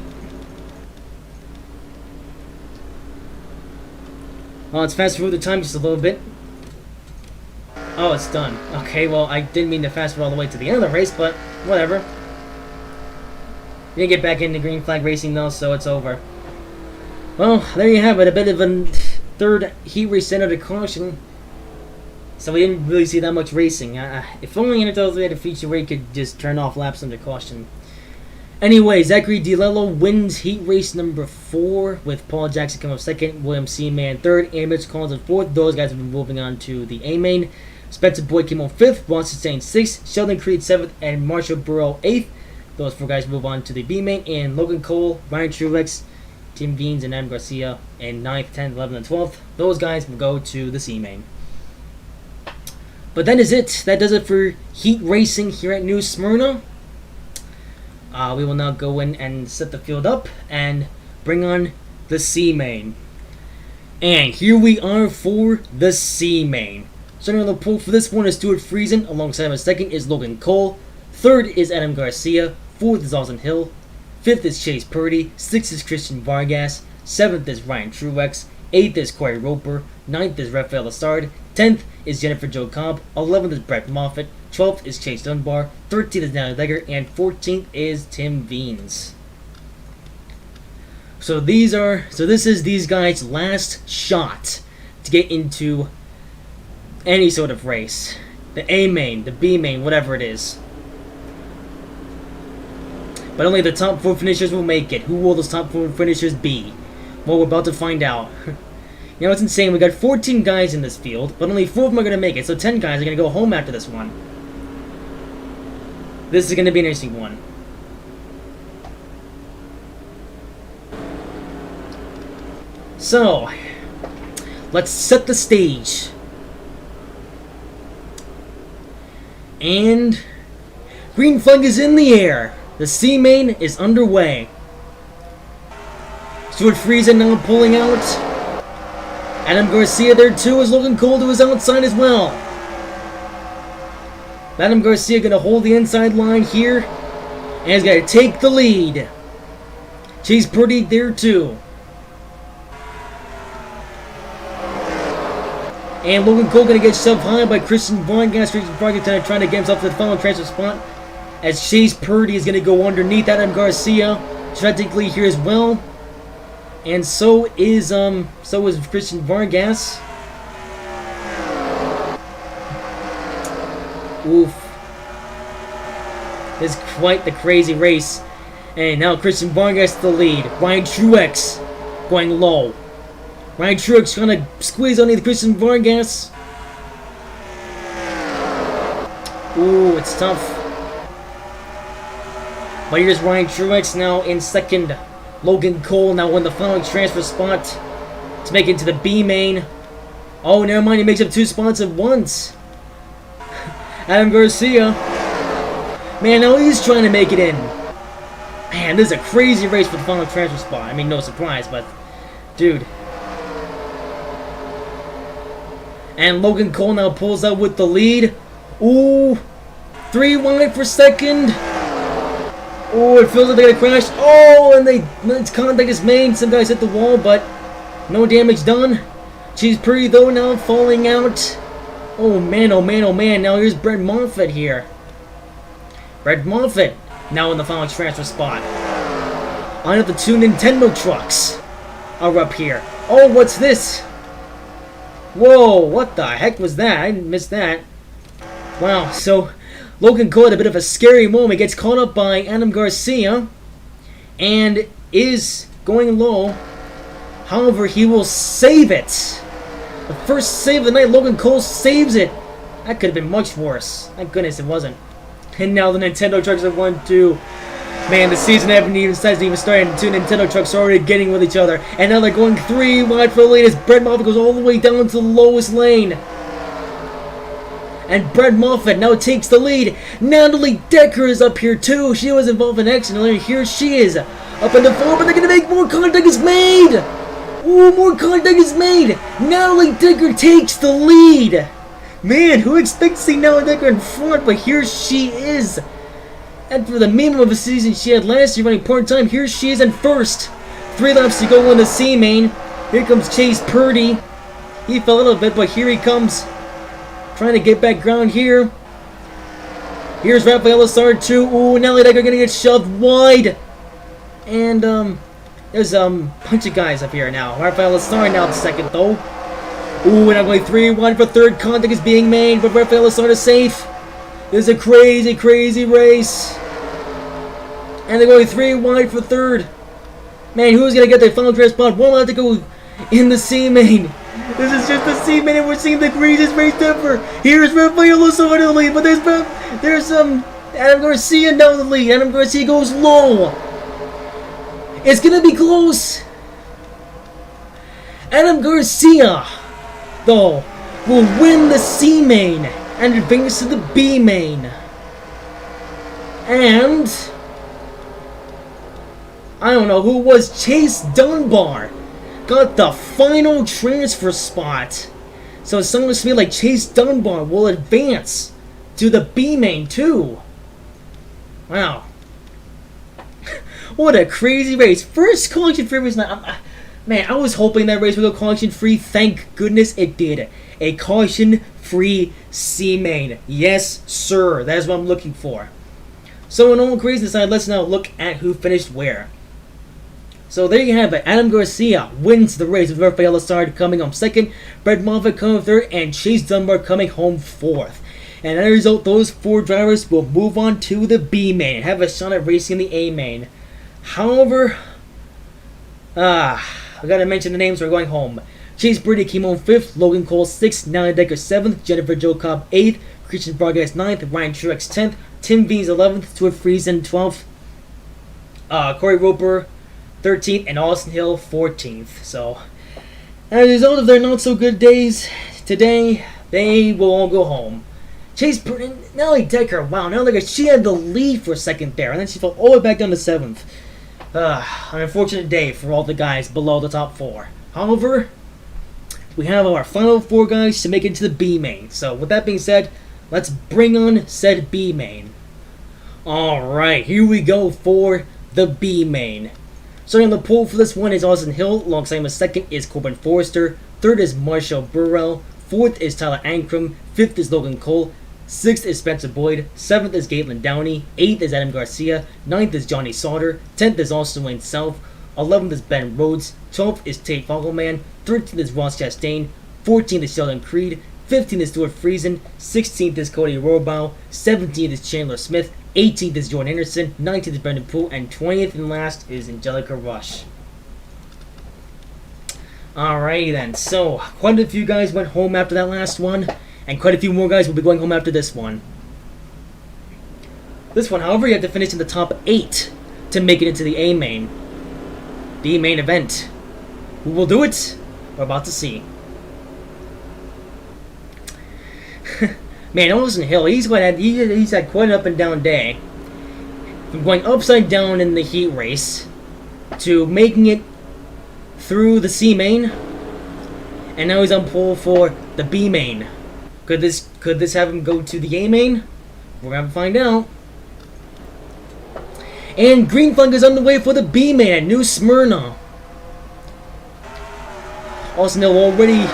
Well, let's fast forward the time just a little bit. Oh, it's done. Okay, well, I didn't mean to fast forward all the way to the end of the race, but whatever. We didn't get back into green flag racing though, so it's over. Well, there you have it. A bit of a third heat race under the caution. So we didn't really see that much racing. If only NROL had a feature where you could just turn off laps under caution. Anyway, Zachary DiLello wins heat race number 4 with Paul Jackson coming up second, William Seaman third, and Mitch Collins in fourth. Those guys have been moving on to the A main. Spencer Boyd came on 5th, Ron Sustain 6th, Sheldon Creed 7th, and Marshall Burrow 8th. Those 4 guys move on to the B main, and Logan Cole, Ryan Truex, Tim Veens, and Adam Garcia in 9th, 10th, 11th, and 12th. Those guys will go to the C main. But that is it. That does it for heat racing here at New Smyrna. We will now go in and set the field up and bring on the C main. And here we are for the C main. Starting on the pole for this one is Stuart Friesen. Alongside him second is Logan Cole. Third is Adam Garcia. Fourth is Austin Hill. Fifth is Chase Purdy. Sixth is Christian Vargas. Seventh is Ryan Truex. Eighth is Corey Roper. Ninth is Rafael Lessard. 10th is Jennifer Jo Cobb. 11th is Brett Moffitt. 12th is Chase Dunbar. 13th is Natalie Legger. And 14th is Tim Veens. So this is these guys' last shot to get into any sort of race. The A main, the B main, whatever it is. But only the top 4 finishers will make it. Who will those top 4 finishers be? Well, we're about to find out. You know, it's insane. We got 14 guys in this field, but only 4 of them are going to make it. So 10 guys are going to go home after this one. This is going to be an interesting one. So, let's set the stage. And green flag is in the air. The C main is underway. Stuart Friesen now pulling out. Adam Garcia there too, as Logan Cole to his outside as well. Adam Garcia going to hold the inside line here. And he's going to take the lead. Chase Purdy there too. And Logan Cole going to get shoved high by Christian Vargas. Christian Vargas trying to get himself to the final transfer spot. As Chase Purdy is going to go underneath Adam Garcia. Strategically here as well. And so is Christian Vargas. Oof. This is quite the crazy race. And now Christian Vargas to the lead. Ryan Truex going low. Ryan Truex trying to squeeze underneath Christian Vargas. Ooh, it's tough. But here's Ryan Truex now in second. Logan Cole now in the final transfer spot to make it to the B main. Oh, never mind. He makes up 2 spots at once. Adam Garcia. Man, now he's trying to make it in. Man, this is a crazy race for the final transfer spot. I mean, no surprise, but dude. And Logan Cole now pulls out with the lead. Ooh. 3 wide for second. Oh, it feels like they're gonna crash. Oh, and its contact is made. Some guys hit the wall, but no damage done. She's pretty though now, falling out. Oh man, oh man, oh man. Now here's Brett Moffitt here. Brett Moffitt now in the final transfer spot. On the 2 Nintendo trucks are up here. Oh, what's this? Whoa, what the heck was that? I missed that. Wow, so Logan Cole had a bit of a scary moment. Gets caught up by Adam Garcia and is going low. However, he will save it. The first save of the night, Logan Cole saves it. That could have been much worse. Thank goodness it wasn't. And now the Nintendo trucks have won too. Man, the season hasn't even started, and 2 Nintendo trucks are already getting with each other. And now they're going 3 wide for the lead as Brett Moffitt goes all the way down to the lowest lane. And Brett Moffitt now takes the lead. Natalie Decker is up here too. She was involved in action earlier. Here she is. Up in the forward, but they're going to make more contact is made. Ooh, more contact is made. Natalie Decker takes the lead. Man, who expects to see Natalie Decker in front? But here she is. And for the minimum of a season she had last year running part-time, here she is in first. 3 laps to go on the C main. Here comes Chase Purdy. He fell a little bit, but here he comes. Trying to get back ground here. Here's Rafael Lazard too. Ooh, Natalie Decker gonna get shoved wide. And there's a bunch of guys up here now. Rafael Lazard now second though. Ooh, and I'm going 3 wide for third. Contact is being made, but Rafael Lazard is safe. This is a crazy, crazy race. And they're going 3 wide for third. Man, who's going to get their final draft spot? One left to go in the C main. This is just the C main, and we're seeing the craziest race ever. Here's Rafael Lazard in the lead, but there's Adam Garcia down in the lead. Adam Garcia goes low. It's going to be close. Adam Garcia, though, will win the C main and advance to the B main. And I don't know who it was. Chase Dunbar got the final transfer spot. So it sounds to me like Chase Dunbar will advance to the B main too. Wow. What a crazy race. First caution free race. Man, I was hoping that race would go caution free. Thank goodness it did. A caution free C main. Yes, sir. That is what I'm looking for. So in all craziness aside, let's now look at who finished where. So there you have it. Adam Garcia wins the race with Rafael Lazard coming home second, Brett Moffitt coming third, and Chase Dunbar coming home fourth. And as a result, those 4 drivers will move on to the B main and have a shot at racing the A main. However, I gotta mention the names. We're going home. Chase Purdy came home 5th, Logan Cole 6th, Natalie Decker 7th, Jennifer Jo Cobb 8th, Christian Vargas 9th, Ryan Truex 10th, Tim Veens 11th, Stuart Friesen 12th, Corey Roper 13th, and Austin Hill 14th. So, as a result of their not so good days today, they will all go home. Chase Purdy, Natalie Decker, wow, Natalie Decker, she had the lead for a second there, and then she fell all the way back down to 7th. An unfortunate day for all the guys below the top 4. However, we have our final 4 guys to make it to the B main. So with that being said, let's bring on said B main. Alright, here we go for the B main. Starting on the pole for this one is Austin Hill. Alongside him, second is Corbin Forrester. Third is Marshall Burrell. Fourth is Tyler Ankrum. Fifth is Logan Cole. 6th is Spencer Boyd, 7th is Caitlin Downey, 8th is Adam Garcia, 9th is Johnny Sauter, 10th is Austin Wayne Self, 11th is Ben Rhodes, 12th is Tate Fogelman, 13th is Ross Chastain, 14th is Sheldon Creed, 15th is Stuart Friesen, 16th is Cody Rohrbaugh, 17th is Chandler Smith, 18th is Jordan Anderson, 19th is Brendan Poole, and 20th and last is Angelica Rush. Alrighty then, so quite a few guys went home after that last one. And quite a few more guys will be going home after this one. This one, however, you have to finish in the top 8 to make it into the A main. The main event. Who will do it? We're about to see. Man, Austin Hill, he's had quite an up and down day. From going upside down in the heat race to making it through the C main. And now he's on pole for the B main. Could this have him go to the A main? We're gonna find out. And green flag is on the way for the B-Man at New Smyrna. Austin Hill already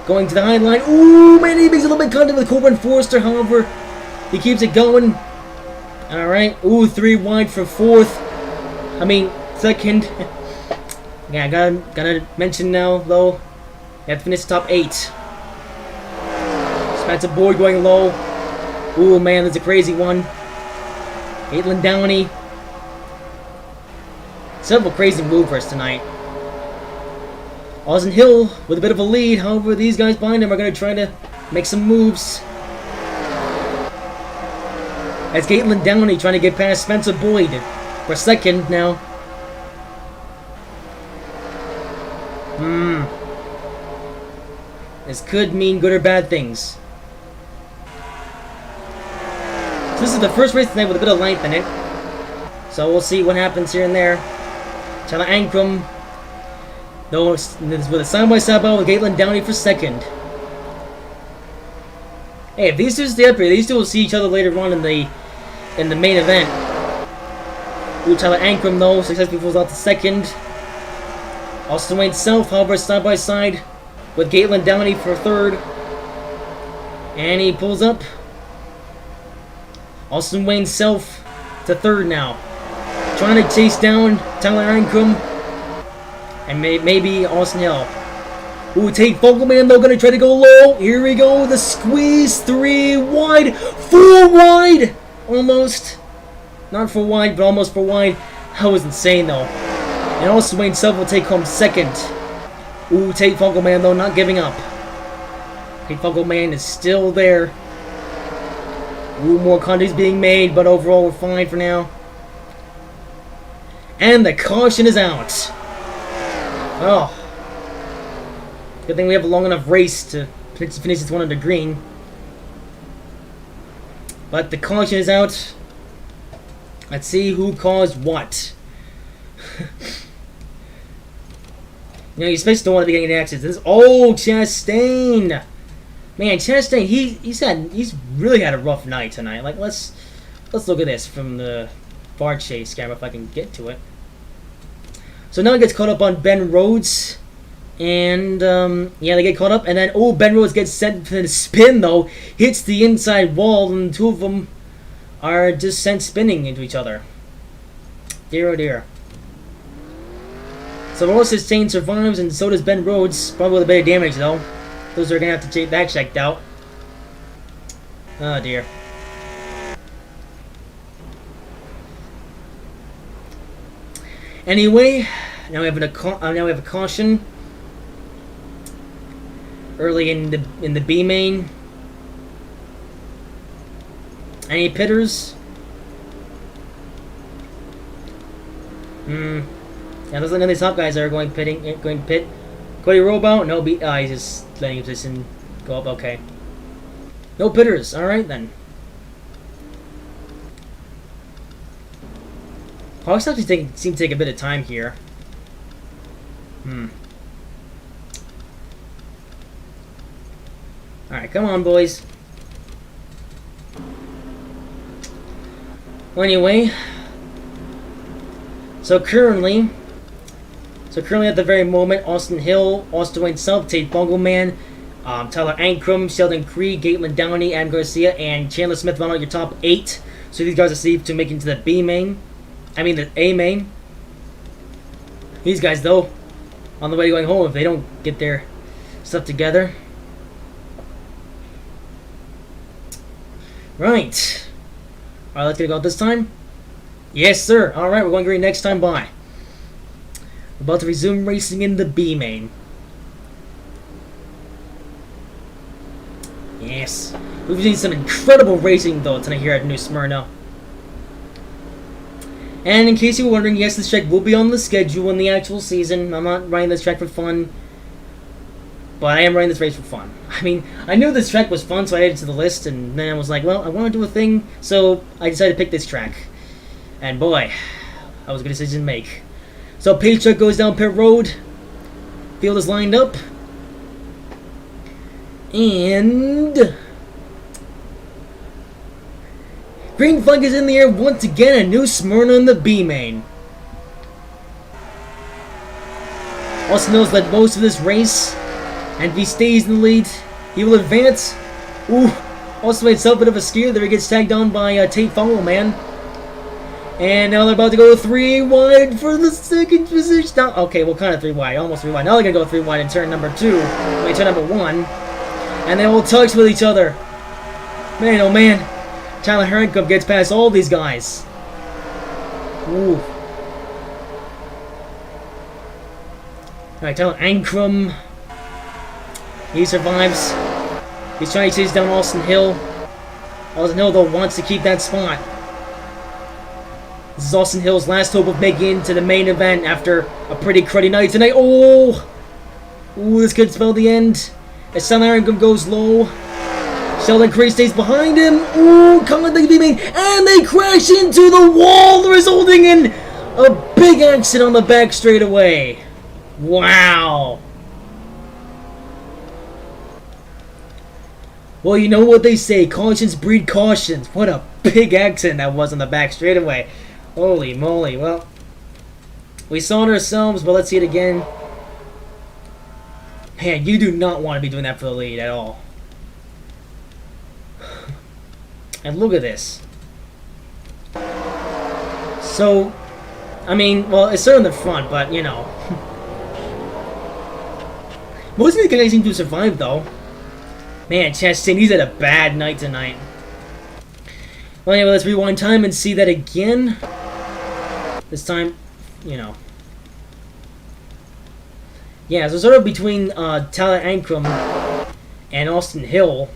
going to the high line. Ooh, man, he makes a little bit contact with Corbin Forster. However, he keeps it going. Alright. Ooh, 3 wide for 4th. I mean, 2nd. Yeah, I gotta mention now, though. You have to finish top 8. Spencer Boyd going low. Ooh, man, that's a crazy one. Caitlin Downey. Several crazy movers tonight. Austin Hill with a bit of a lead. However, these guys behind him are going to try to make some moves. As Caitlin Downey trying to get past Spencer Boyd for 2nd now. This could mean good or bad things. So this is the first race tonight with a bit of length in it. So we'll see what happens here and there. Tyler Ankrum, though, with a side-by-side battle with Caitlin Downey for 2nd. Hey, if these two stay up here, these two will see each other later on in the main event. Ooh, Tyler Ankrum, though, successfully pulls out to 2nd. Austin Wayne Self, however, side-by-side with Caitlin Downey for 3rd. And he pulls up. Austin Wayne Self to 3rd now. Trying to chase down Tyler Ankrum. And maybe Austin Hill. Ooh, Tate Fogelman, though, gonna try to go low. Here we go. The squeeze. 3 wide. 4 wide. Almost. Not 4 wide, but almost 4 wide. That was insane, though. And Austin Wayne Self will take home 2nd. Ooh, Tate Fogelman, though, not giving up. Tate Fogelman is still there. Ooh, more contacts being made, but overall we're fine for now. And the caution is out. Oh. Good thing we have a long enough race to finish this one under green. But the caution is out. Let's see who caused what. You know, you especially don't want to be getting accidents. Oh, Chastain! Man, Chastain, he's really had a rough night tonight. Like, let's look at this from the bar chase camera if I can get to it. So now he gets caught up on Ben Rhodes, and yeah, they get caught up, and then Ben Rhodes gets sent to the spin though, hits the inside wall, and the two of them are just sent spinning into each other. Dear oh dear. So Ross Chastain survives, and so does Ben Rhodes, probably with a bit of damage though. Those are gonna have to take that checked out. Oh dear. Anyway, now we have a caution early in the B main. Any pitters? Yeah, those are none of these top guys that are going to pit. Cody Robo? No, he's just letting his position go up. Okay. No pitters. All right then. Hawks actually seem to take a bit of time here. Alright, come on, boys. Well, anyway. So currently at the very moment, Austin Hill, Austin Wayne Self, Tate Bungelman, Tyler Ankrum, Sheldon Creed, Caitlin Downey, Adam Garcia, and Chandler Smith round out your top 8. So these guys are safe to make it into the B main. I mean the A main. These guys though, on the way going home if they don't get their stuff together. Right. Alright, let's get it go this time. Yes, sir. Alright, we're going green next time by. We're about to resume racing in the B main. Yes. We've seen some incredible racing though tonight here at New Smyrna. And in case you were wondering, yes, this track will be on the schedule in the actual season. I'm not riding this track for fun, but I am riding this race for fun. I mean, I knew this track was fun, so I added it to the list, and then I was like, well, I want to do a thing, so I decided to pick this track. And boy, that was a good decision to make. So page truck goes down pit road. Field is lined up. And Green flag is in the air once again. A new Smyrna in the B main. Austin Hill's led most of this race, and if he stays in the lead, he will advance. Ooh, also made himself a bit of a scare there. He gets tagged on by Tate Follow Man. And now they're about to go 3 wide for the second position. Now, okay, well, kind of 3 wide, almost 3 wide. Now they're going to go 3 wide in turn number 2. Wait, turn number 1. And they all touch with each other. Man, oh man. Tyler Handcuff gets past all these guys. Ooh. Alright, Tyler Ankrum. He survives. He's trying to chase down Austin Hill. Austin Hill, though, wants to keep that spot. This is Austin Hill's last hope of making it to the main event after a pretty cruddy night tonight. Oh! Ooh, this could spell the end. As Tyler Ankrum goes low. Sheldon Creed stays behind him. Ooh, coming to the main. And they crash into the wall, resulting in a big accident on the back straightaway. Wow. Well, you know what they say, cautions breed cautions. What a big accident that was on the back straightaway. Holy moly. Well, we saw it ourselves, but let's see it again. Man, you do not want to be doing that for the lead at all. And look at this. So, I mean, well, it's still in the front, but, you know. Most of the guys seem to survive, though. Man, Chastain, he's had a bad night tonight. Well, anyway, let's rewind time and see that again. This time, you know. Yeah, so sort of between Tyler Ankrum and Austin Hill.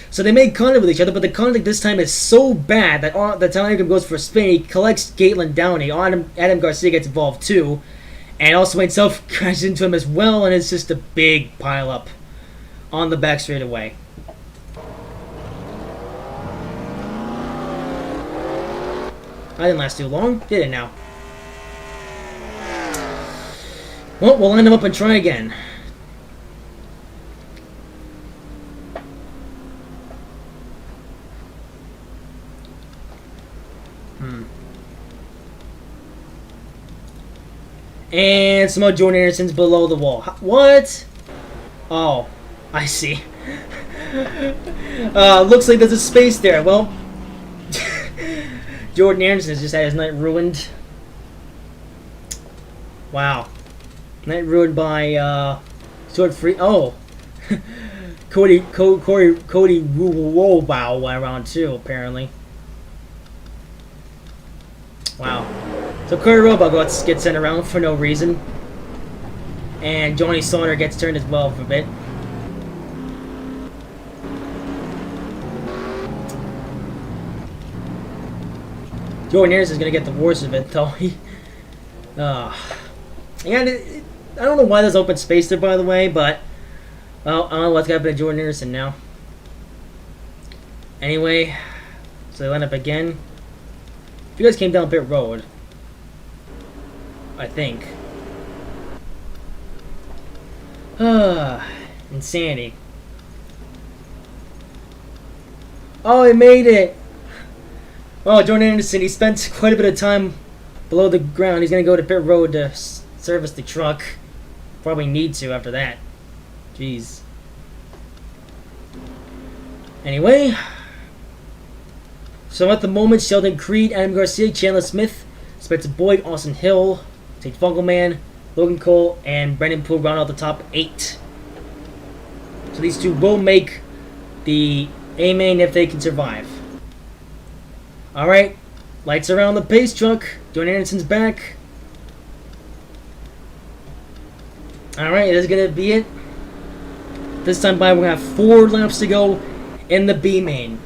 So they make contact with each other, but the contact this time is so bad that Tyler Ankrum goes for a spin. He collects Gatelin Downey. Adam Garcia gets involved too. And also himself crashes into him as well, and it's just a big pile-up on the back straightaway. I didn't last too long, did it now? Well, we'll line them up and try again. And some more Jordan Anderson's below the wall. What? Oh, I see. Looks like there's a space there. Well, Jordan Anderson has just had his night ruined. Wow. Night ruined by, Sword Free. Oh. Cody Wobow went around too, apparently. Wow. So Cody Robo gets sent around for no reason. And Johnny Sauter gets turned as well for a bit. Jordan Anderson's gonna get the worst of it, though. And I don't know why there's open space there, by the way, but well, I don't know what's happening to Jordan Anderson now. Anyway, so they line up again. You guys came down pit road, I think. Insanity. Oh, he made it! Oh, Jordan Anderson, he spent quite a bit of time below the ground. He's gonna go to pit road to service the truck. Probably need to after that. Jeez. Anyway. So at the moment, Sheldon Creed, Adam Garcia, Chandler Smith, Spencer Boyd, Austin Hill, Tate Funkelman, Logan Cole, and Brendan Poole round out the top 8. So these two will make the A-main if they can survive. Alright, lights around the pace truck. Jordan Anderson's back. Alright, this is going to be it. This time by, we're going to have 4 laps to go in the B-main.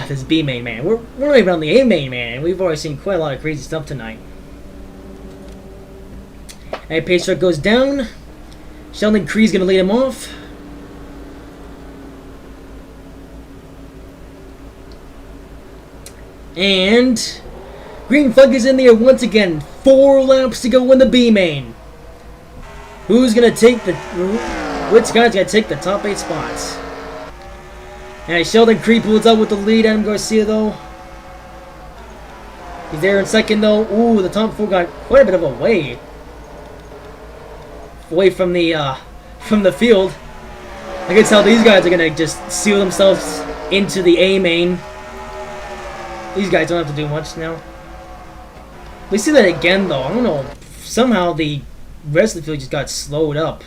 This B-main, man. We're not even on the A-main, man. We've already seen quite a lot of crazy stuff tonight. And pace truck goes down. Sheldon Creed's going to lead him off. And green flag is in there once again. 4 laps to go in the B-main. Who's gonna take the... Which guy's gonna take the top 8 spots? And Sheldon Creed pulls out with the lead. Adam Garcia, though. He's there in second, though. Ooh, the top 4 got quite a bit of a way. Away from the field. I can tell these guys are gonna just seal themselves into the A main. These guys don't have to do much now. We see that again, though. I don't know. Somehow the rest of the field just got slowed up.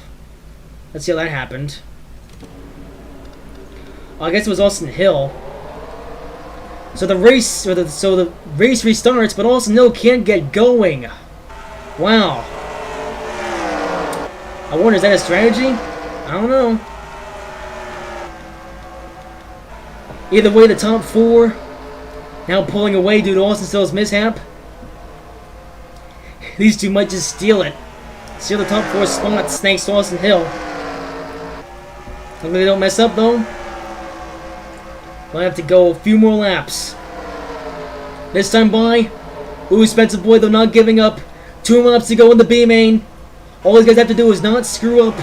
Let's see how that happened. I guess it was Austin Hill. So the race restarts, but Austin Hill can't get going. Wow. I wonder, is that a strategy? I don't know. Either way, the top 4 now pulling away due to Austin Hill's mishap. These two might just steal it. Steal the top 4 spots thanks to Austin Hill. Hopefully they don't mess up, though. Might have to go a few more laps. This time by. Ooh, Spencer Boyd, though, not giving up. 2 laps to go in the B main. All these guys have to do is not screw up,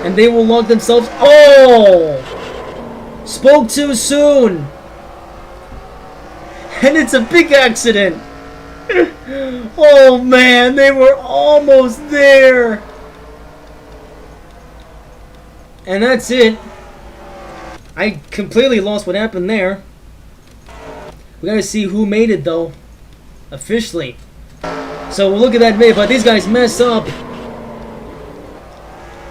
and they will lock themselves. Oh! Spoke too soon! And it's a big accident! Oh man, they were almost there! And that's it. I completely lost what happened there. We gotta see who made it, though. Officially. So we'll look at that minute, but these guys mess up.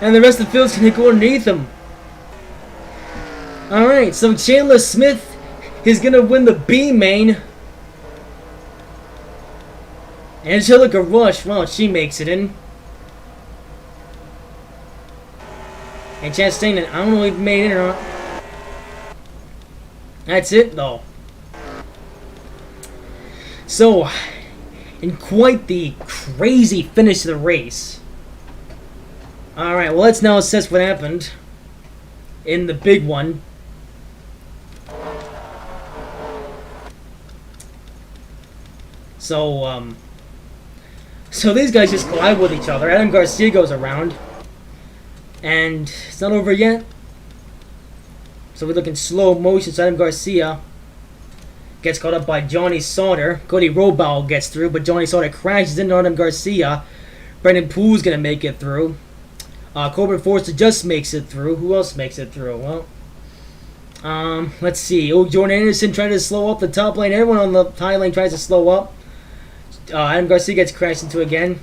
And the rest of the field's gonna go underneath them. Alright, so Chandler Smith is gonna win the B main. Angelica Rush, wow, she makes it in. And Chastain, I don't know if he made it or not. That's it, though. So, in quite the crazy finish of the race. Alright, well, let's now assess what happened in the big one. So these guys just collide with each other. Adam Garcia goes around. And it's not over yet. So we look in slow motion. So Adam Garcia gets caught up by Johnny Sauter. Cody Robaugh gets through, but Johnny Sauter crashes into Adam Garcia. Brendan Poole's going to make it through. Corbin Forster just makes it through. Who else makes it through? Well, let's see. Oh, Jordan Anderson trying to slow up the top lane. Everyone on the high lane tries to slow up. Adam Garcia gets crashed into again.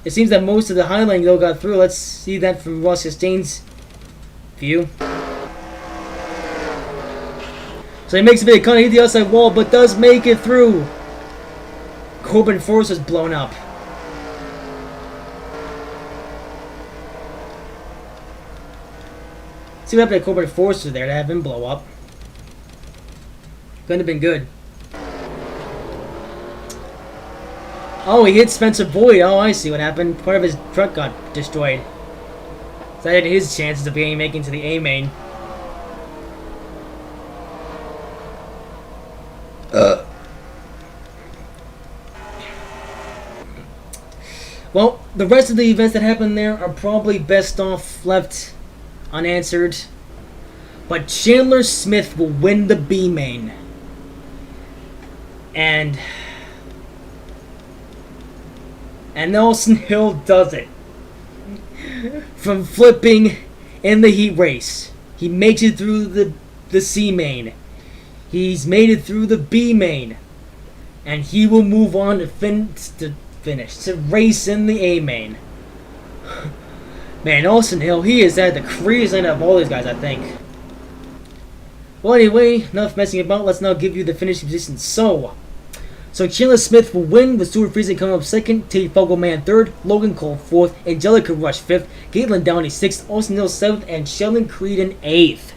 It seems that most of the high lane, though, got through. Let's see that from Ross Chastain's view. So he makes a bit of kind of hit the outside wall, but does make it through. Corbin Forster's blown up. See what happened to Corbin Forster there to have him blow up. Couldn't have been good. Oh, he hit Spencer Boyd. Oh, I see what happened. Part of his truck got destroyed. So that had his chances of making to the A main. Well, the rest of the events that happened there are probably best off left unanswered. But Chandler Smith will win the B main. And Nelson Hill does it. From flipping in the heat race. He makes it through the C main. He's made it through the B main. And he will move on to race in the A main. Man, Nelson Hill, he is at the craziest end of all these guys, I think. Well, anyway, enough messing about. Let's now give you the finishing position. So Chandler Smith will win with Stuart Friesen coming up second, Tate Fogelman third, Logan Cole fourth, Angelica Rush fifth, Caitlin Downey sixth, Austin Hill seventh, and Sheldon Creed in eighth.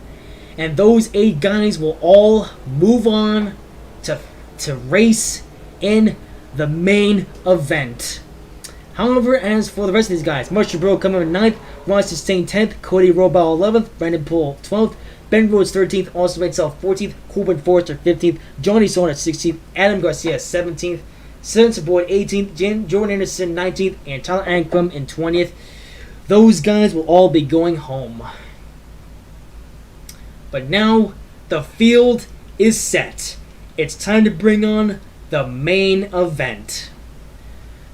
And those 8 guys will all move on to race in the main event. However, as for the rest of these guys, Marshall Bro coming in 9th, Ross Chastain 10th, Cody Robaugh 11th, Brandon Poole 12th, Ben Rhodes 13th, Austin Rainsell 14th, Corbin Forster 15th, Johnny Sauter 16th, Adam Garcia 17th, Spencer Boyd 18th, Jordan Anderson 19th, and Tyler Ankrum in 20th. those guys will all be going home. But now the field is set. It's time to bring on the main event.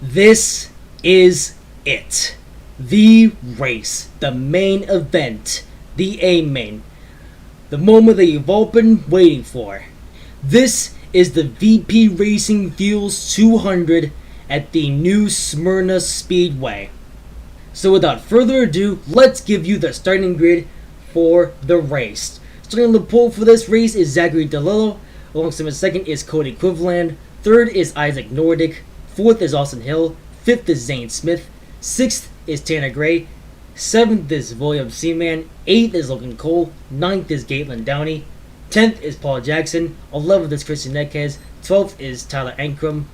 This is it. The race. The main event. The A-main. The moment that you've all been waiting for. This is the VP Racing Fuels 200 at the New Smyrna Speedway. So without further ado, let's give you the starting grid for the race. Starting the pole for this race is Zachary DeLillo. Alongside him second is Cody Quiveland. Third is Isaac Nordic. Fourth is Austin Hill. Fifth is Zane Smith. Sixth is Tanner Gray. Seventh is William Seaman. Eighth is Logan Cole. Ninth is Gatelyn Downey. 10th is Paul Jackson. 11th is Christian Nequez. 12th is Tyler Ankrum.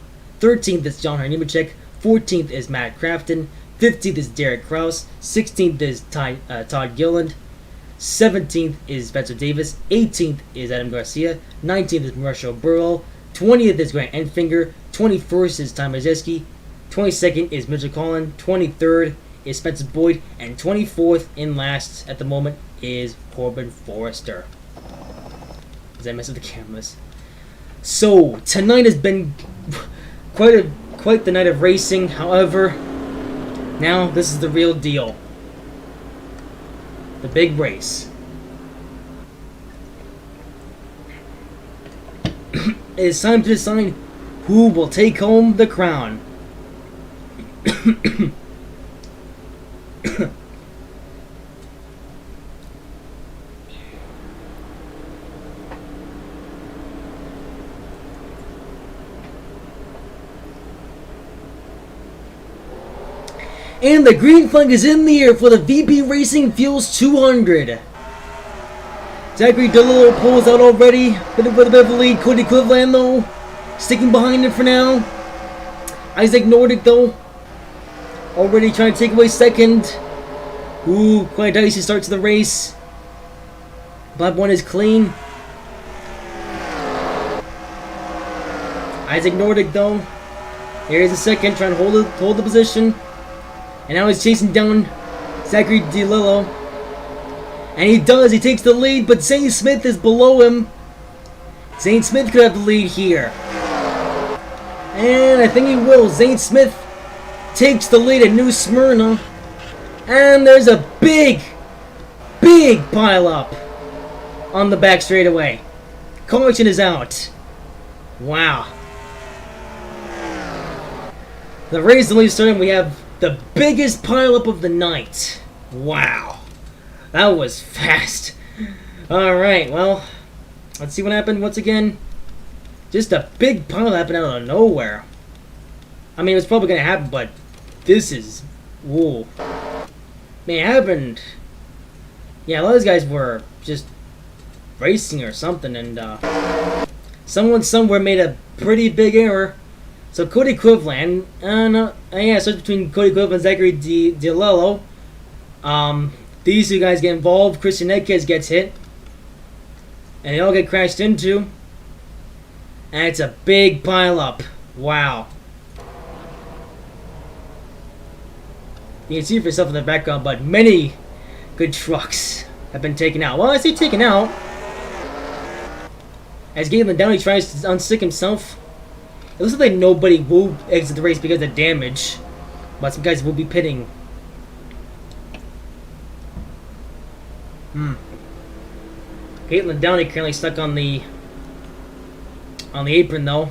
13th is John Nemechek. 14th is Matt Crafton. 15th is Derek Kraus. 16th is Todd Gilland. 17th is Spencer Davis. 18th is Adam Garcia. 19th is Marshall Burwell. 20th is Grant Enfinger. 21st is Ty Majeski. 22nd is Mitchell Collin. 23rd is Spencer Boyd. And 24th in last at the moment is Corbin Forrester. As I mess with the cameras. So tonight has been quite the night of racing. However, now this is the real deal. The big race. It is time to decide who will take home the crown. And the green flag is in the air for the VP Racing Fuels 200. Zachary DeLillo pulls out already. Bit of a lead. Cody Quiveland, though, sticking behind him for now. Isaac Nordic, though, already trying to take away second. Ooh, quite a dicey start to the race. Lap 1 is clean. Isaac Nordic, though, here's the second, trying to hold the position. And now he's chasing down Zachary DeLillo. And he does. He takes the lead, but Zane Smith is below him. Zane Smith could have the lead here. And I think he will. Zane Smith takes the lead at New Smyrna. And there's a big pile up on the back straightaway. Caution is out. Wow. The race only starting. We have the biggest pileup of the night. Wow. That was fast. Alright, well, let's see what happened once again. Just a big pile happened out of nowhere. I mean, it was probably going to happen, but this is... Whoa. Man, it happened... Yeah, a lot of these guys were just racing or something, and someone somewhere made a pretty big error. So Cody Quiveland, so between Cody Quiveland and Zachary DeLillo. These two guys get involved. Christian Nequez gets hit. And they all get crashed into. And it's a big pile up. Wow. You can see it for yourself in the background, but many good trucks have been taken out. Well, I say taken out. As Gatelyn Downey tries to unstick himself. It looks like nobody will exit the race because of damage, but some guys will be pitting. Gatelyn Downey currently stuck on the apron though,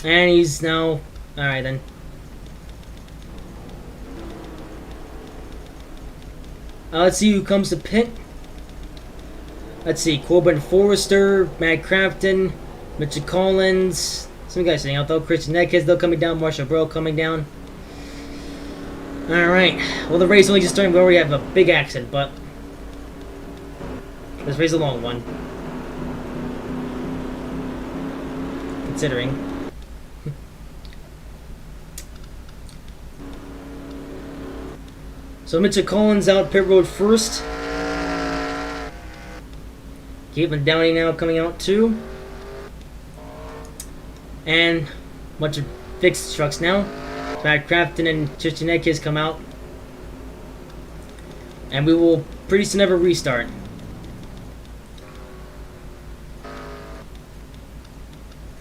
and he's now all right then. Let's see who comes to pit. Let's see: Corbin Forrester, Matt Crafton, Mitchell Collins. Some guys sitting out though. Christian Nequez though coming down. Marshall Burwell coming down. Alright. Well, the race only just started. We already have a big accident, but this race is a long one. Considering. So Mitchell Collins out pit road first. Gatelyn Downey now coming out too. And bunch of fixed trucks now. Matt Crafton and Christian Nequez come out. And we will pretty soon have a restart.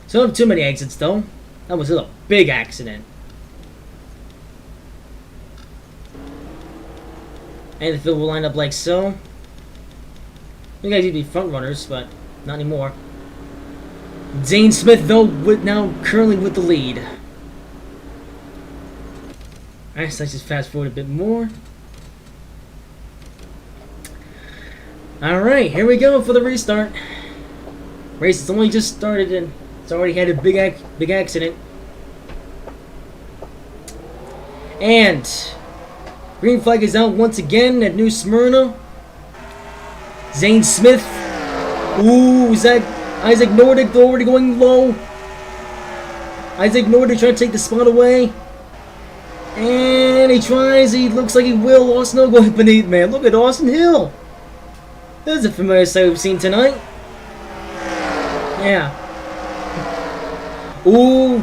So don't have too many exits though. That was a big accident. And the field will line up like so. You guys need to be front runners, but not anymore. Zane Smith though now currently with the lead. Alright, so let's just fast forward a bit more. Alright, here we go for the restart. Race has only just started and it's already had a big accident. And green flag is out once again at New Smyrna. Zane Smith. Ooh, Isaac Nordic already going low. Isaac Nordic trying to take the spot away. And he tries, he looks like he will. Austin Hill going beneath, man. Look at Austin Hill. This is a familiar sight we've seen tonight. Yeah. Ooh.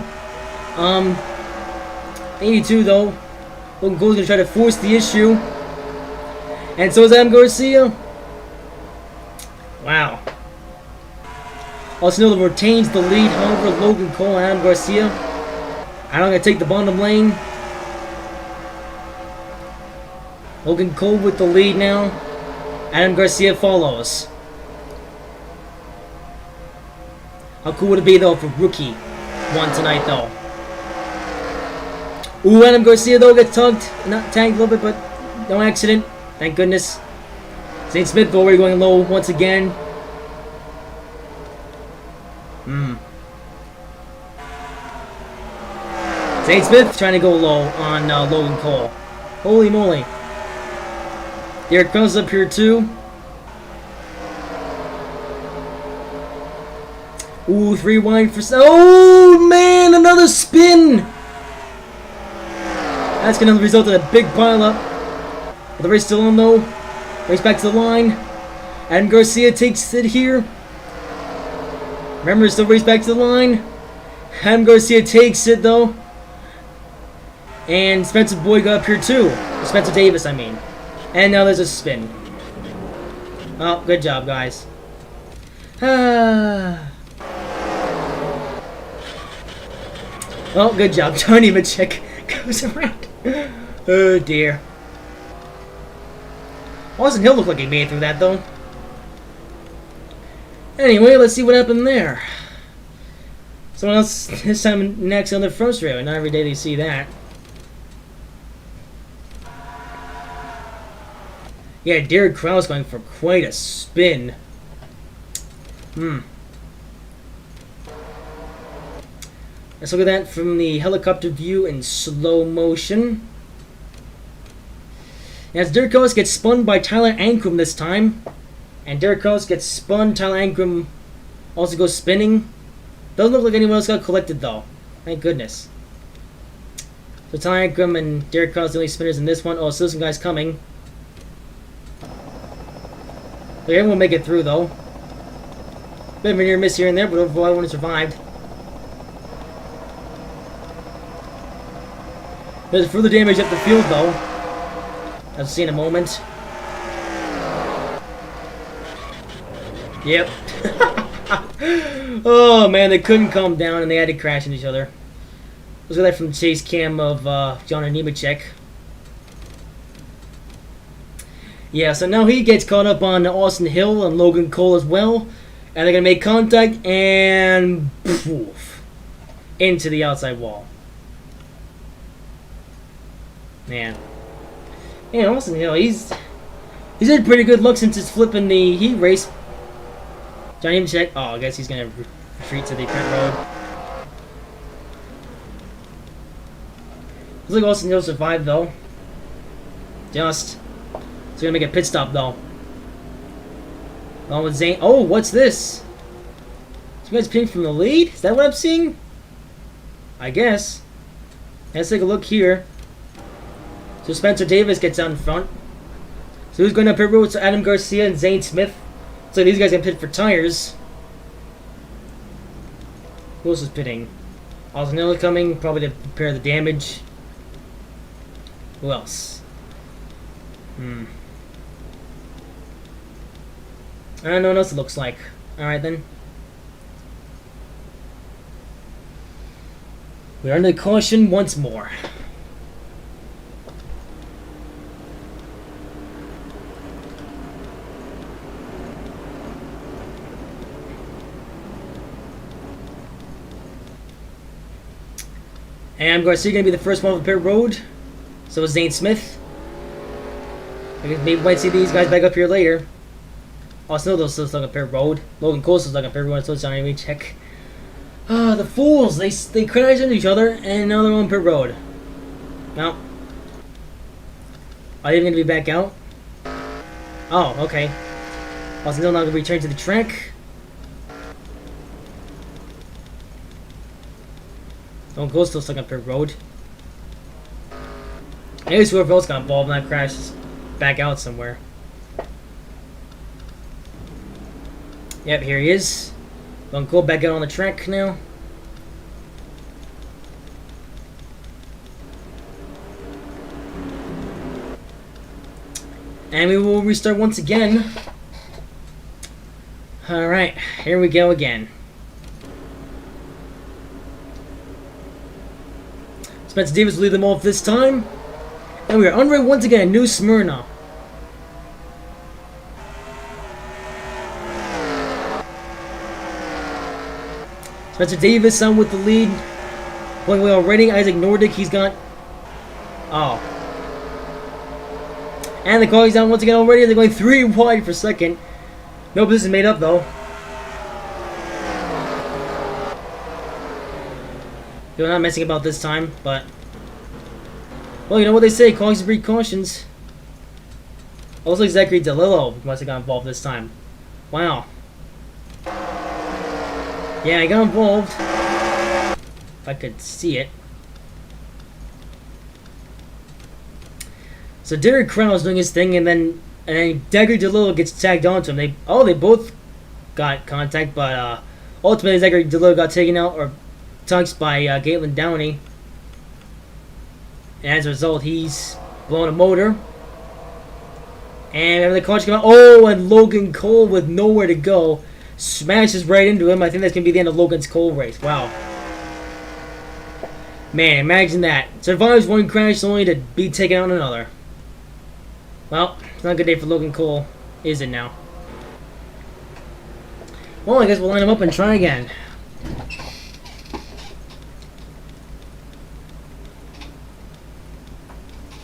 82 though. Logan Cole's gonna try to force the issue. And so is Adam Garcia. Wow. Austin Hill retains the lead, however, Logan Cole and Adam Garcia. I'm gonna take the bottom lane. Logan Cole with the lead now. Adam Garcia follows. How cool would it be though if a rookie won tonight though? Ooh, Adam Garcia though gets not tagged a little bit, but no accident. Thank goodness. Zane Smith already going low once again. Zane Smith trying to go low on Logan Cole. Holy moly. Derek comes up here too. Ooh, 3 wide for... Oh, man, another spin! That's going to result in a big pileup. But the race still on, though. Race back to the line. Adam Garcia takes it here. Remember, still race back to the line. Adam Garcia takes it, though. And Spencer Boyd got up here, too. Spencer Davis, I mean. And now there's a spin. Oh, good job, guys. Oh, good job. Johnny Machek goes around. Oh, dear. Austin Hill looked like he made it through that, though. Anyway, let's see what happened there. Someone else this time next on the front straight. Not every day do you see that. Yeah, Derek Krause going for quite a spin. Let's look at that from the helicopter view in slow motion. As Derek Krause gets spun by Tyler Ankrum this time. And Derek Krause gets spun, Tyler Ankrum also goes spinning. Doesn't look like anyone else got collected though. Thank goodness. So Tyler Ankrum and Derek Krause the only spinners in this one. Oh, still some guys coming. Everyone will make it through though. Bit of a near miss here and there, but overall everyone survived. There's further damage up the field though. As we'll see in a moment. Yep. Oh man, they couldn't calm down and they had to crash into each other. Let's get that from the chase cam of John Nemechek. Yeah, so now he gets caught up on Austin Hill and Logan Cole as well. And they're going to make contact and poof, into the outside wall. Man. And Austin Hill, he's had pretty good luck since his flipping the heat race. Johnny Nemechek. Oh, I guess he's going to retreat to the pit road. Looks like Austin Hill survived though. Just. He's gonna make a pit stop though. Along with Zane. Oh, what's this? Some guys pitting from the lead? Is that what I'm seeing? I guess. Let's take a look here. So Spencer Davis gets out in front. So who's going up pit road? So Adam Garcia and Zane Smith. So these guys can pit for tires. Who else is pitting? Ozanella coming, probably to repair the damage. Who else? I don't know what else it looks like. Alright then. We're under caution once more. And Garcia gonna be the first one off the pit road. So is Zane Smith. I guess maybe we might see these guys back up here later. Oh, Snowdale's still stuck on pit road. Logan Cole's still stuck on pit road, so it's not even check. Ah, the fools! They crash into each other, and now they're on pit road. Well, are they even gonna be back out? Oh, okay. Austin Dillon not gonna return to the track. Logan Cole's still stuck on pit road. Anyways, whoever else got involved in that crash is back out somewhere. Yep, here he is. Logan Cole back out on the track now. And we will restart once again. Alright, here we go again. Spencer Davis will lead them off this time. And we are underway once again at New Smyrna. Spencer Davis on with the lead. Going away already. Isaac Nordic, he's got... Oh. And the car is down once again already. They're going 3 wide for second. No position made up though. They're not messing about this time, but... Well, you know what they say, cautions breed cautions. Also, Zachary DeLillo must have got involved this time. Wow. Yeah, I got involved. If I could see it. So Derek Crown was doing his thing, and then Zachary DeLillo gets tagged onto him. They both got contact, but ultimately Zachary DeLillo got taken out or touched by Galen Downey. And as a result, he's blown a motor. And the car came out. Oh, and Logan Cole with nowhere to go smashes right into him. I think that's going to be the end of Logan's Cole race. Wow. Man, imagine that. Survives one crash only to be taken out in another. Well, it's not a good day for Logan Cole, is it now? Well, I guess we'll line him up and try again.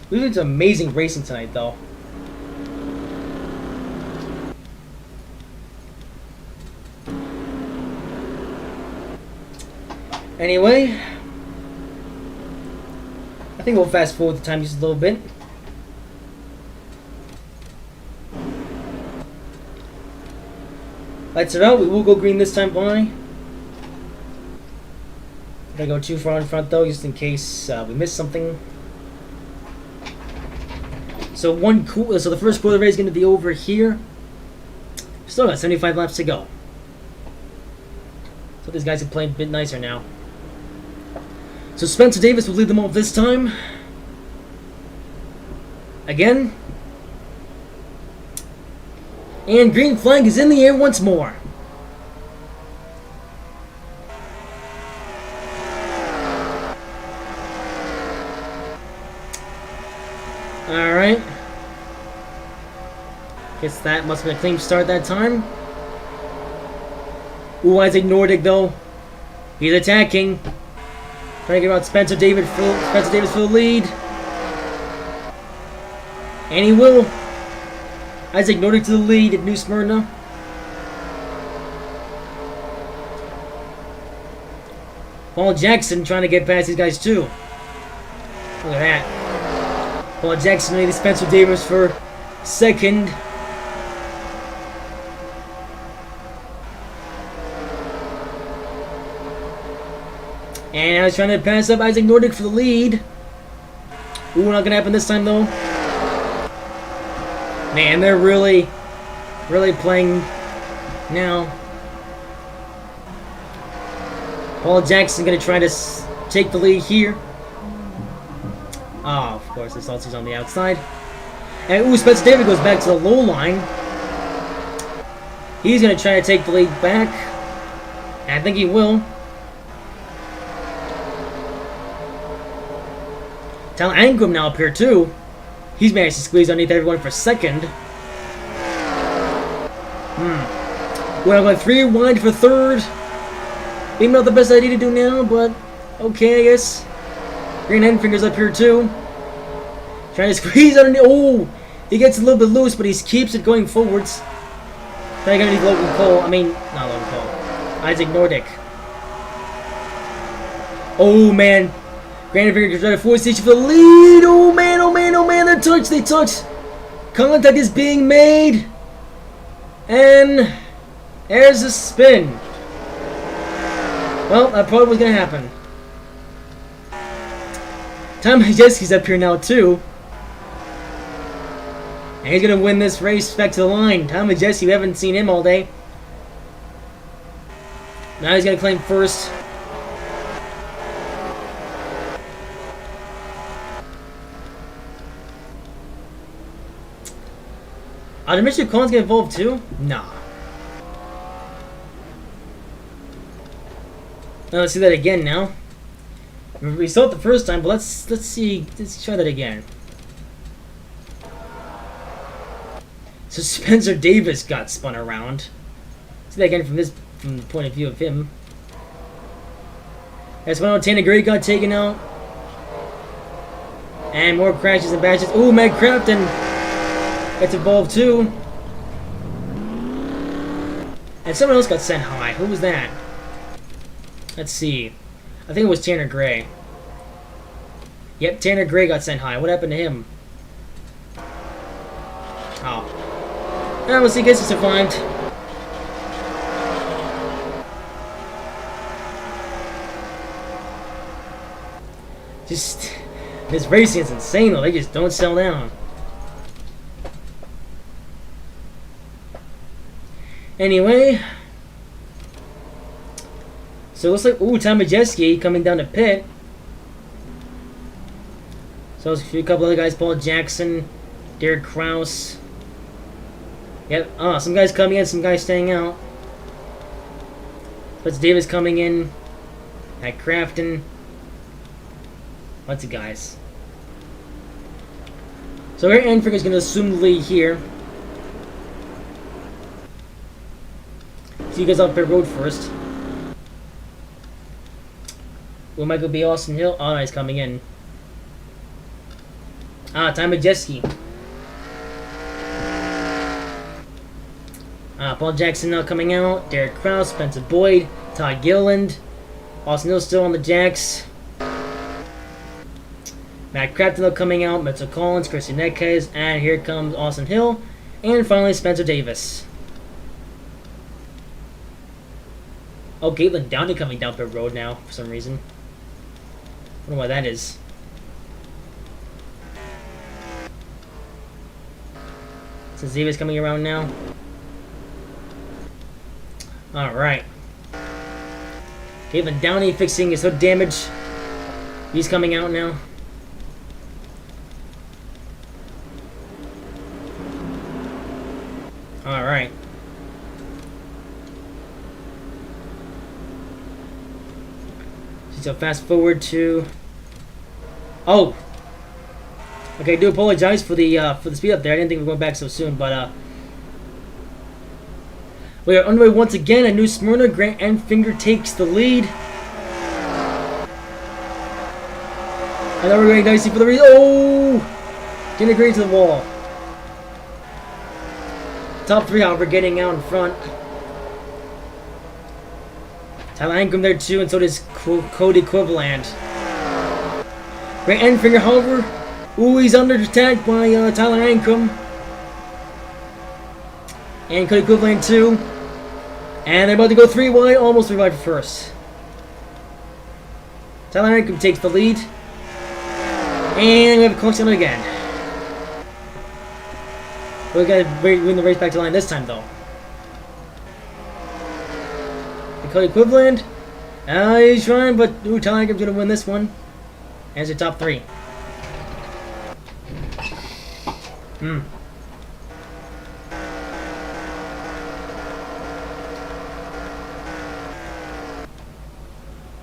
We did some amazing racing tonight, though. Anyway, I think we'll fast forward the time just a little bit. Lights are out. We will go green this time, Bonnie. If I go too far in front, though, just in case we miss something. So the first quarter race is going to be over here. Still got 75 laps to go. So these guys are playing a bit nicer now. So Spencer Davis will lead them off this time. Again. And green flag is in the air once more. Alright. Guess that must have been a clean start that time. Ooh, Isaac Nordic though. He's attacking. Trying to get out Spencer Davis for the lead. And he will. Isaac Nordic to the lead at New Smyrna. Paul Jackson trying to get past these guys too. Look at that. Paul Jackson leading Spencer Davis for second. And I was trying to pass up Isaac Nordic for the lead. Ooh, not gonna happen this time though. Man, they're really playing now. Paul Jackson gonna try to take the lead here. Oh, of course, the Salty's on the outside. And ooh, Spencer Davis goes back to the low line. He's going to try to take the lead back. And I think he will. Tyler Ankrum now up here too. He's managed to squeeze underneath everyone for second. Well, I went 3 wide for third. Maybe not the best idea to do now, but okay, I guess. Green Endfinger's up here too. Trying to squeeze underneath. Oh! He gets a little bit loose, but he keeps it going forwards. Trying to get underneath Logan Cole. I mean, not Logan Cole. Isaac Nordic. Oh, man. Green Endfinger trying to force station for the lead. Oh, man, oh, man, oh, man. They touch. Contact is being made. And there's a spin. Well, that probably was going to happen. Tom Majeski's up here now, too. And he's going to win this race back to the line. Tom Majeski, we haven't seen him all day. Now he's going to claim first. Did Mitchell Collins get involved too? Nah. Now let's see that again now. We saw it the first time, but let's see. Let's try that again. So Spencer Davis got spun around. See that again from the point of view of him. That's when Tanner Gray got taken out. And more crashes and bashes. Ooh, Matt Crafton gets involved too. And someone else got sent high. Who was that? Let's see. I think it was Tanner Gray. Yep, Tanner Gray got sent high. What happened to him? Oh. Well, I guess he survived. Just, this racing is insane though. They just don't settle down. Anyway. So it looks like, ooh, Tom Majeski coming down to pit. So there's a couple other guys, Paul Jackson, Derek Kraus. Yep, some guys coming in, some guys staying out. Let's Davis coming in. At Crafton. Lots of guys. So here Enfinger going to assume the lead here. See you guys off pit road first. Will Michael B. Austin Hill? Oh, no, he's coming in. Tom Majeski. Paul Jackson now coming out. Derek Kraus, Spencer Boyd, Todd Gilliland. Austin Hill still on the jacks. Matt Crafton now coming out. Mitchell Collins, Christian Neckes, and here comes Austin Hill. And finally, Spencer Davis. Oh, Caitlin Downey coming down pit road now for some reason. I don't know why that is. Since Davis coming around now. Alright. Caitlin Downey fixing his hood damage. He's coming out now. Alright. So fast forward to... Oh! Okay, I do apologize for the speed up there. I didn't think we were going back so soon, but we are underway once again. A new Smyrna. Grant Enfinger takes the lead. And now we're going nicely for the race. Oh! Getting agreed to the wall. Top three, however, getting out in front. Tyler Ankrum there too, and so does Cody Quiverland. Grant Enfinger, however, ooh, he's under attack by Tyler Ankrum. And Cody Quiverland too. And they're about to go 3 wide, almost 3 wide for first. Tyler Ankrum takes the lead. And we have a close on it again. We're going to win the race back to the line this time though. Cody Quiverland. He's trying, but ooh, Tyler Ankram's going to win this one. As your top 3.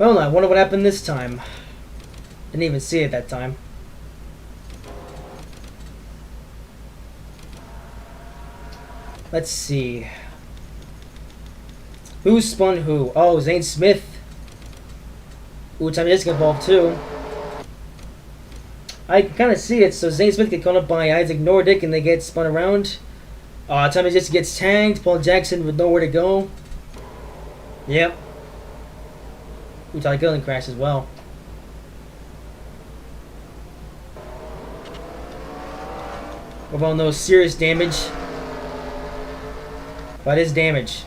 Well, I wonder what happened this time. Didn't even see it that time. Let's see. Who spun who? Oh, Zane Smith. Ooh, Tommy Jessica involved too. I can kind of see it. So Zane Smith get caught up by Isaac Nordic and they get spun around. Tommy Jessica gets tagged. Paul Jackson with nowhere to go. Yep. Ooh, Tyler Gillen crashed as well. What about no serious damage? But it is damage.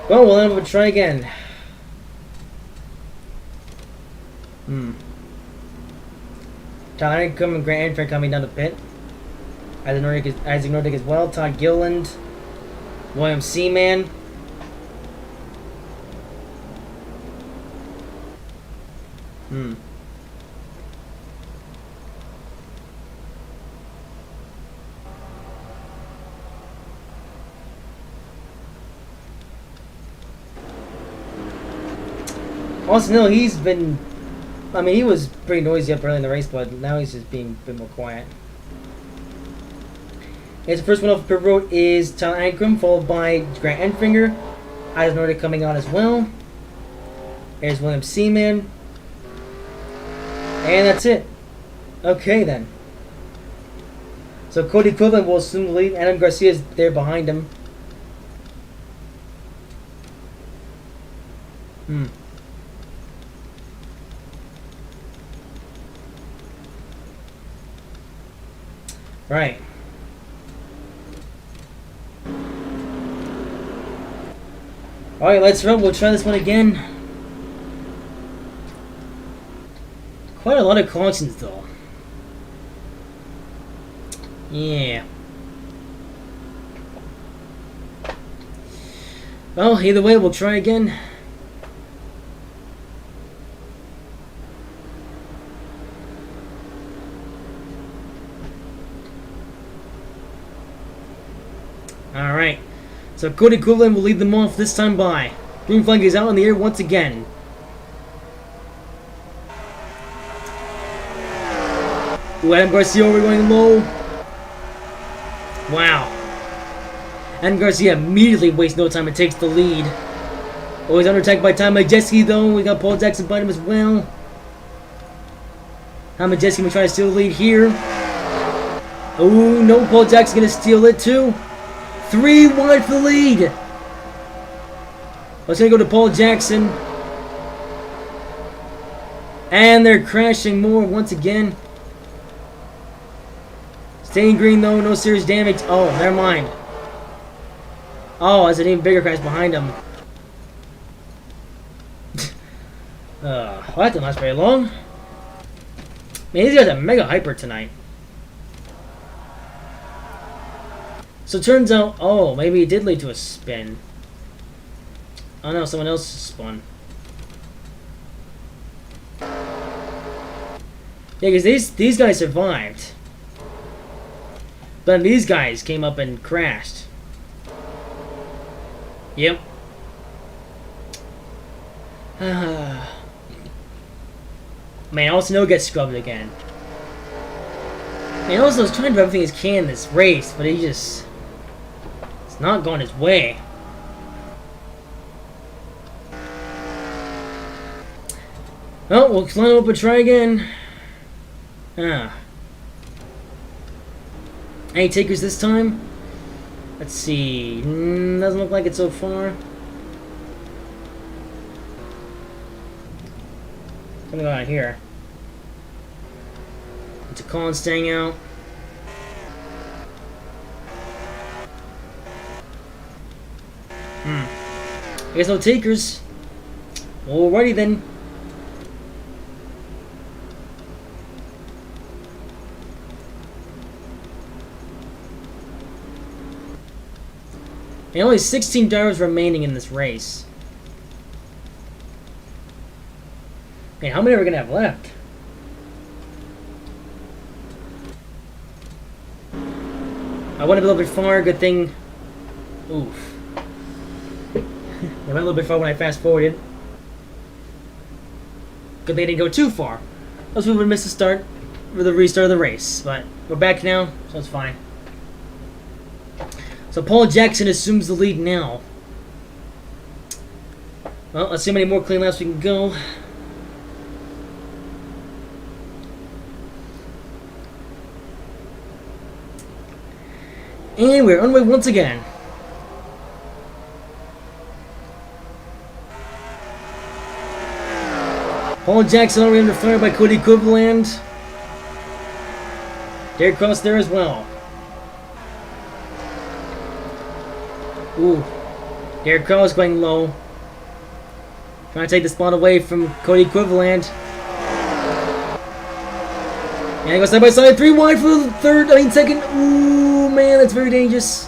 Well, we'll end up with try again. Tyler Ancrum and Grant Enfield coming down the pit. Isaac Nordic as well. Todd Gilland. William Seaman. Austin Hill, he's been... I mean, he was pretty noisy up early in the race, but now he's just being a bit more quiet. Here's the first one off the pit road is Tyler Ancrum, followed by Grant Enfinger. Isaac Nordic coming on as well. Here's William Seaman. And that's it. Okay, then. So Cody Quinlan will assume the lead. Adam Garcia is there behind him. Right. Alright, let's run. We'll try this one again. Quite a lot of cautions, though. Yeah. Well, either way, we'll try again. Alright. So Cody Quinlan will lead them off this time by. Green flag is out in the air once again. Ooh, Adam Garcia over going low. Wow. Adam Garcia immediately wastes no time and takes the lead. Oh, he's under attack by Tom Majeski though. We got Paul Jackson behind him as well. Tom Majeski will try to steal the lead here. Oh no, Paul Jackson gonna steal it too. 3 wide for the lead. Let's gonna go to Paul Jackson. And they're crashing more once again. Staying green though, no serious damage. Oh, never mind. Oh, there's an even bigger crash behind him. Well, that didn't last very long. Man, these guys are mega hyper tonight. So it turns out, oh, maybe it did lead to a spin. Oh no, someone else spun. Yeah, because these guys survived. But these guys came up and crashed. Yep. Man, also gets scrubbed again. Man, also is trying to do everything he can in this race, but he just... it's not going his way. Well, we'll climb up and try again. Any takers this time? Let's see. Doesn't look like it so far. Something going on here. It's a Colin staying out. I guess no takers. Alrighty then. And only 16 drivers remaining in this race. Okay, how many are we gonna have left? I went a little bit far. Good thing. Oof. They went a little bit far when I fast forwarded. Good they didn't go too far. Else we would have missed the start for the restart of the race. But we're back now, so it's fine. So Paul Jackson assumes the lead now. Well, let's see how many more clean laps we can go. And we're on the way once again. Paul Jackson already under fire by Cody Quiverland. Derek Cross there as well. Ooh. Derek Cross going low. Trying to take the spot away from Cody Quiverland. And he goes side by side. 3 wide for the second. Ooh, man, that's very dangerous.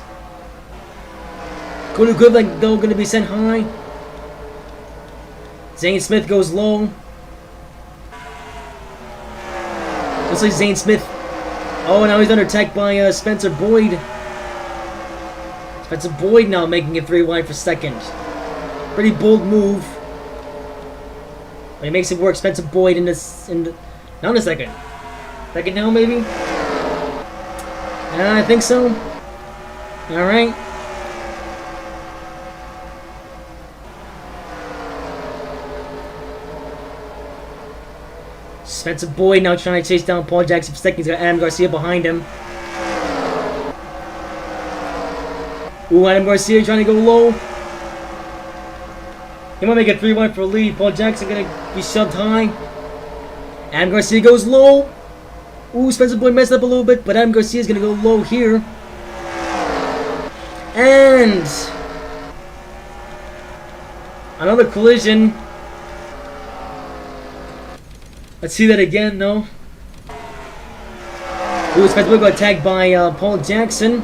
Cody Quiverland, though, going to be sent high. Zane Smith goes low. Looks like Zane Smith. Oh, now he's under attack by Spencer Boyd. Spencer Boyd now making it 3 wide for second. Pretty bold move. But he makes it work. Spencer Boyd now in a second. Second now, maybe? I think so. Alright. Spencer Boyd now trying to chase down Paul Jackson for second. He's got Adam Garcia behind him. Ooh, Adam Garcia trying to go low. He might make a 3 wide for a lead. Paul Jackson gonna be shoved high. Adam Garcia goes low. Ooh, Spencer Boyd messed up a little bit, but Adam Garcia's gonna go low here. And another collision. Let's see that again, though. Ooh, Spencer Boyd got attacked by Paul Jackson.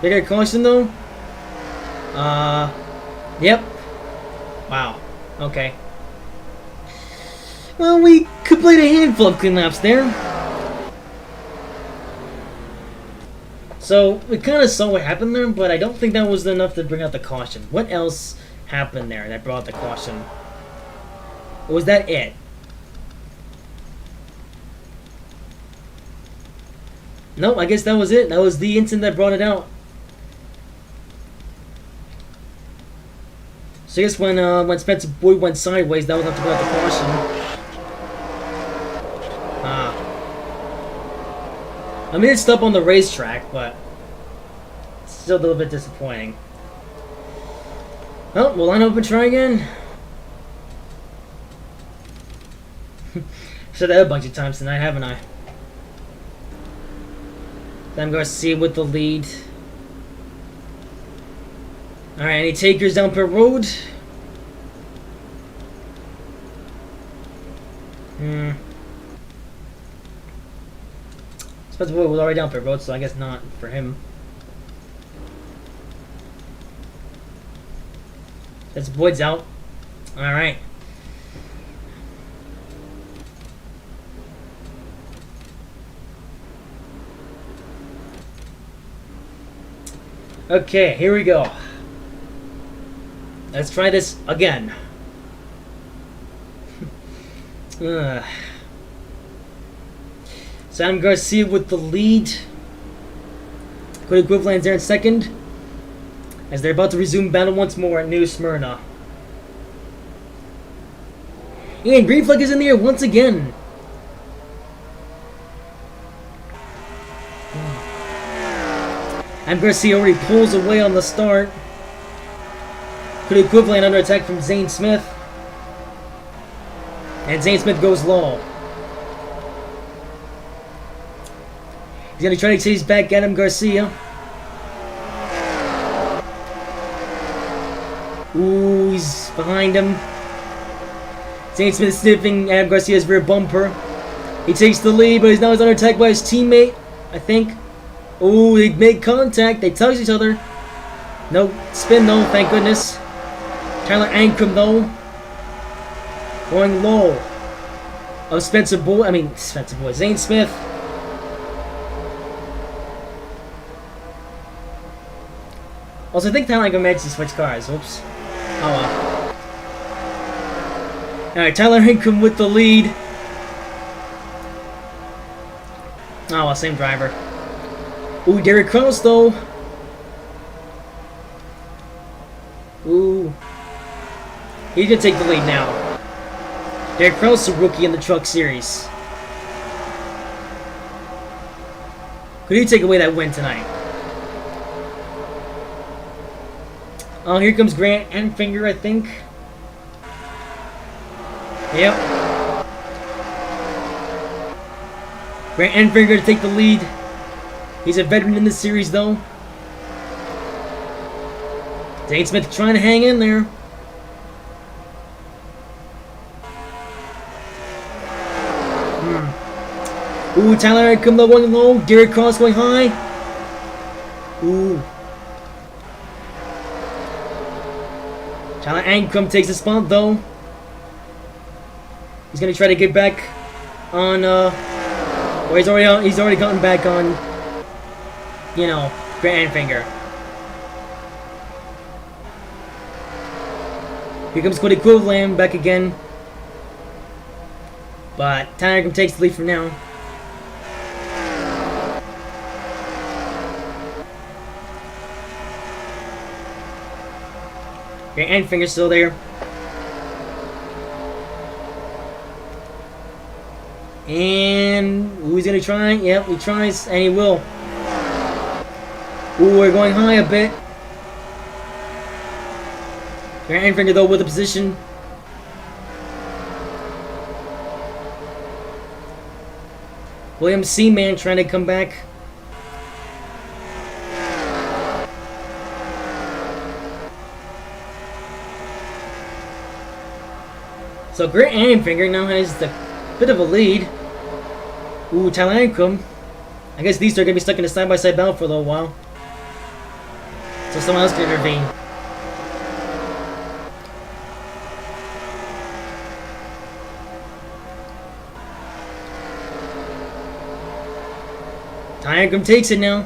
They got a caution, though. Yep. Wow. Okay. Well, we completed a handful of clean laps there. So, we kind of saw what happened there, but I don't think that was enough to bring out the caution. What else happened there that brought the caution? Or was that it? No, I guess that was it. That was the incident that brought it out. So I guess when Spencer Boyd went sideways, that was enough to bring out the caution. I mean, it's up on the racetrack, but it's still a little bit disappointing. Well, we'll line up and try again. Said that a bunch of times tonight, haven't I? Sam Garcia with the lead. Alright, any takers down pit road? Spencer Boyd was already down pit road, so I guess not for him. Spencer Boyd's out. Alright. Okay, here we go. Let's try this again. Sam Garcia with the lead. Cody Quiverland's there in second. As they're about to resume battle once more at New Smyrna. And green flag is in the air once again. Sam Garcia already pulls away on the start. Cody Quiverland under attack from Zane Smith. And Zane Smith goes low. He's going to try to chase back Adam Garcia. Ooh, he's behind him. Zane Smith sniffing Adam Garcia's rear bumper. He takes the lead, but he's now under attack by his teammate, I think. Ooh, they make contact. They touch each other. No spin, though, thank goodness. Tyler Ankrum, though. Going low. Oh, Zane Smith. Also, I think Tyler Ankrum managed to switch cars. Oops. Oh well. Alright, Tyler Ankrum with the lead. Oh well, same driver. Ooh, Derek Kraus though. Ooh. He's gonna take the lead now. Derek Kraus is a rookie in the Truck Series. Could he take away that win tonight? Oh, here comes Grant Enfinger, I think. Yep. Grant Enfinger to take the lead. He's a veteran in this series, though. Dane Smith trying to hang in there. Ooh, Tyler Ankrum though going low. Derek Kraus going high. Ooh. Tyler Ankrum takes the spot though. He's gonna try to get back on. Well, he's already gotten back on. You know, Grant Enfinger. Here comes Cody Cleveland back again. But Tyler Ankrum takes the lead for now. Grant Enfinger's still there. And who's gonna try? Yep, he tries, and he will. Ooh, we're going high a bit. Grant Enfinger though with the position. William Seaman trying to come back. So Grant Enfinger now has the bit of a lead. Ooh, Tyler Ankrum. I guess these two are going to be stuck in a side-by-side battle for a little while. So someone else can intervene. Tyler Ankrum takes it now.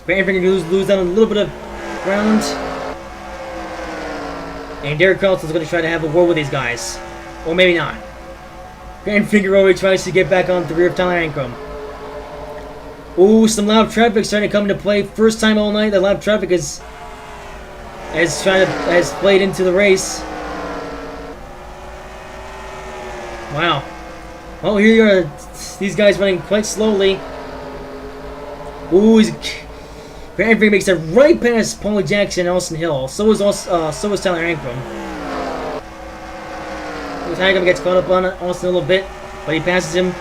Grant Enfinger lose out a little bit of ground. And Derek Kraus is going to try to have a war with these guys. Or maybe not. Grant Enfinger already tries to get back on the rear of Tyler Ankrum. Ooh, some loud traffic starting to come into play. First time all night that loud traffic has played into the race. Wow. Well, here you are. These guys running quite slowly. Ooh, Grant Enfinger makes it right past Paulie Jackson and Austin Hill. So is Tyler Ankrum. Tyler Ankrum gets caught up on Austin a little bit, but he passes him.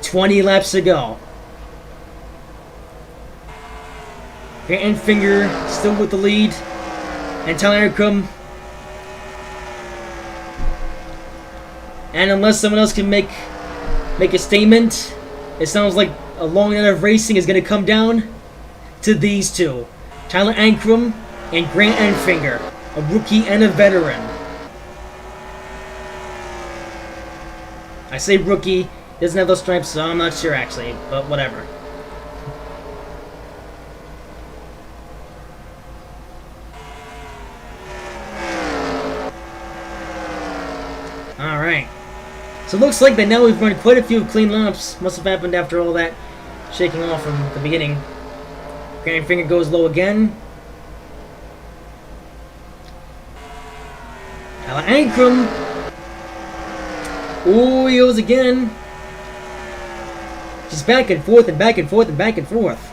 "20 laps to go." Grant Enfinger still with the lead, and Tyler Ankrum. And unless someone else can make a statement, it sounds like a long night of racing is going to come down to these two. Tyler Ankrum and Grant Enfinger, a rookie and a veteran. I say rookie, doesn't have those stripes, so I'm not sure actually, but whatever. Alright. So it looks like that now we've run quite a few clean laps. Must have happened after all that shaking off from the beginning. Grant Enfinger goes low again. Tyler Ankrum. Ooh, he goes again. Just back and forth and back and forth and back and forth.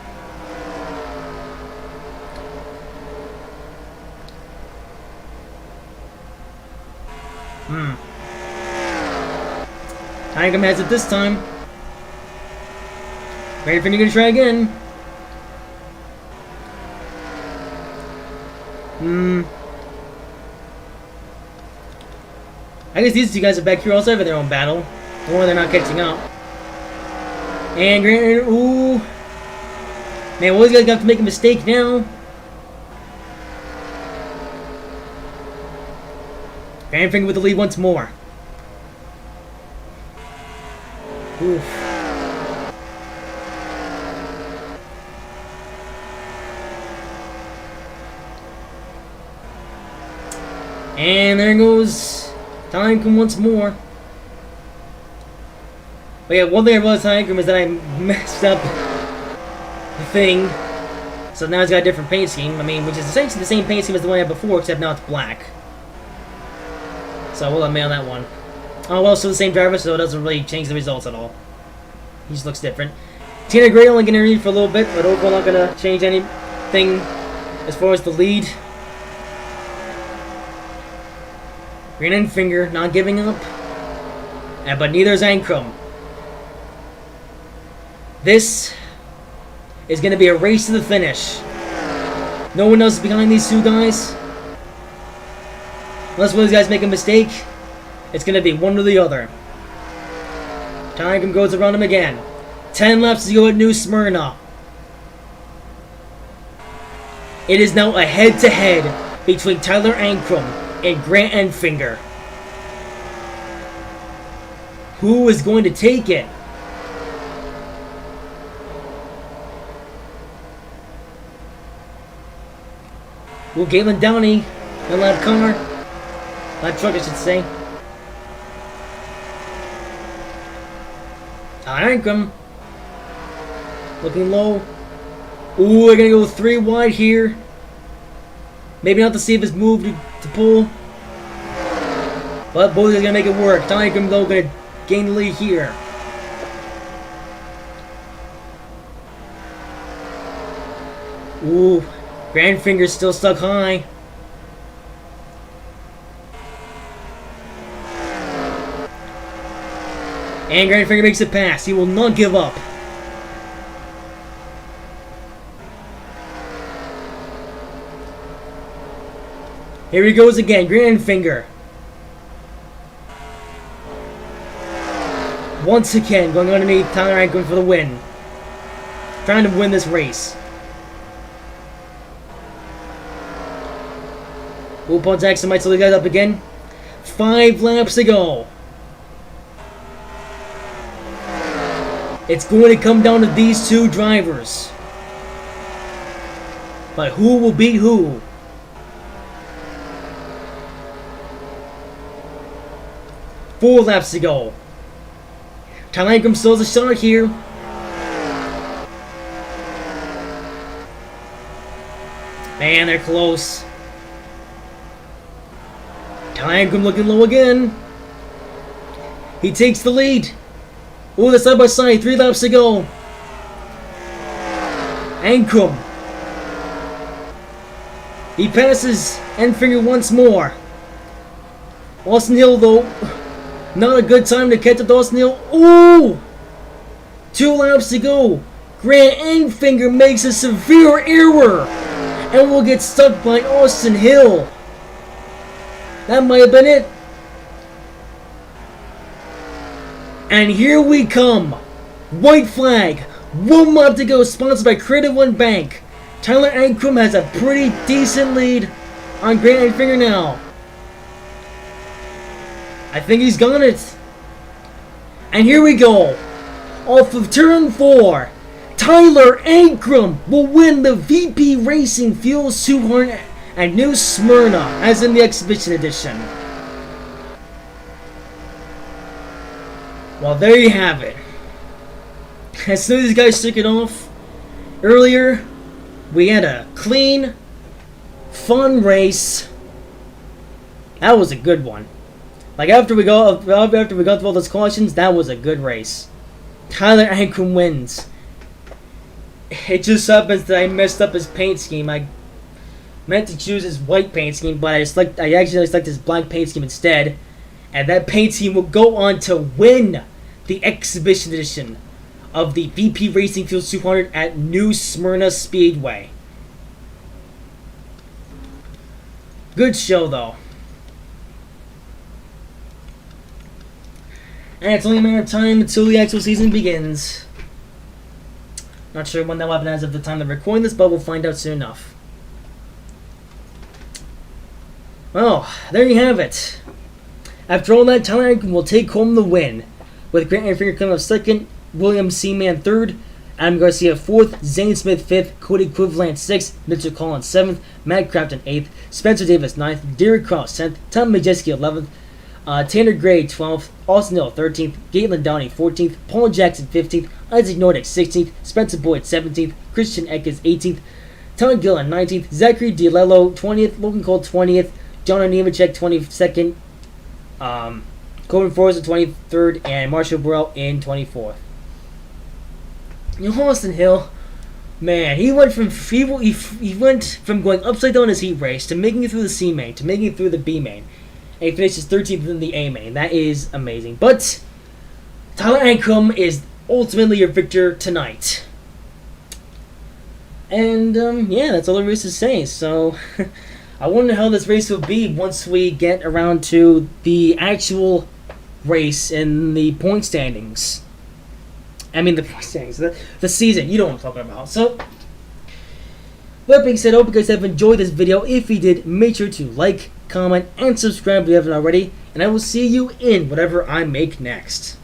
Ankrum has it this time. Grant Enfinger gonna try again. I guess these two guys are back here also having their own battle. Or they're not catching up. And Grant, ooh. Man, well, these guys got to make a mistake now. Grant Enfinger with the lead once more. Oof. And there goes Time once more. But yeah, one thing I realized Time is that I messed up the thing. So now it's got a different paint scheme. I mean, which is essentially the same paint scheme as the one I had before, except now it's black. So we'll admit on that one. Oh well, still the same driver, so it doesn't really change the results at all. He just looks different. Tina Gray only gonna lead for a little bit, but overall not gonna change anything as far as the lead. Green and Finger not giving up, but neither is Ankrum. This is going to be a race to the finish. No one else is behind these two guys. Unless one of these guys make a mistake, it's going to be one or the other. Ankrum goes around him again. 10 laps to go at New Smyrna. It is now a head-to-head between Tyler Ankrum and Grant Enfinger. Who is going to take it? Well, Galen Downey, a lap car, lap truck I should say. Tyler Ankrum, looking low. Ooh, they're gonna go 3 wide here. Maybe not the safest move to pull. But both are going to make it work. Tyler Ankrum, though, going to gain the lead here. Ooh, Grant Finger's still stuck high. And Grant Finger makes it pass. He will not give up. Here he goes again, Grant Finger. Once again, going underneath Tyler Ankrum for the win. Trying to win this race. Paul Jackson might slow the guys up again. 5 laps to go. It's going to come down to these two drivers. But who will beat who? Four laps to go. Tyler Ankrum still has a shot here. Man, they're close. Tyler Ankrum looking low again. He takes the lead. Oh, they're side by side. 3 laps to go. Ankrum. He passes Enfinger once more. Austin Hill, though, not a good time to catch up to Austin Hill. Ooh! 2 laps to go. Grant Enfinger makes a severe error and will get stuck by Austin Hill. That might have been it. And here we come. White flag. 1 lap to go, sponsored by Creative One Bank. Tyler Ankrum has a pretty decent lead on Grant Enfinger now. I think he's got it. And here we go. Off of turn 4, Tyler Ankrum will win the VP Racing Fuels 200 at New Smyrna, as in the Exhibition Edition. Well, there you have it. As soon as these guys took it off earlier, we had a clean, fun race. That was a good one. Like after we got through all those cautions, that was a good race. Tyler Ankrum wins. It just happens that I messed up his paint scheme. I meant to choose his white paint scheme, but I actually selected his black paint scheme instead. And that paint scheme will go on to win the Exhibition Edition of the VP Racing Fuels 200 at New Smyrna Speedway. Good show, though. And it's only a matter of time until the actual season begins. Not sure when that will happen as of the time of recording this, but we'll find out soon enough. Well, there you have it. After all that, Tyler Ankrum will take home the win. with Grant Enfinger coming up second, William Seaman third, Adam Garcia fourth, Zane Smith fifth, Cody Quiverland sixth, Mitchell Collins seventh, Matt Crafton eighth, Spencer Davis ninth, Derek Cross 10th, Tom Majeski 11th, Tanner Gray 12th, Austin Hill 13th, Galen Downey 14th, Paul Jackson 15th, Isaac Nordic 16th, Spencer Boyd 17th, Christian Eckes 18th, Tom Gillen 19th, Zachary DiLello 20th, Logan Cole 20th, John Nemechek 22nd, Corbin Forrest 23rd, and Marshall Burrell in 24th. Austin Hill, man, he went from going upside down in his heat race to making it through the C main to making it through the B main, and he finishes 13th in the A main. That is amazing. But Tyler Ankrum is ultimately your victor tonight. And yeah, that's all there is to say. So I wonder how this race will be once we get around to the actual race in the point standings. I mean the point standings, the season. You know what I'm talking about. So, with that being said, I hope you guys have enjoyed this video. If you did, make sure to like, comment, and subscribe if you haven't already. And I will see you in whatever I make next.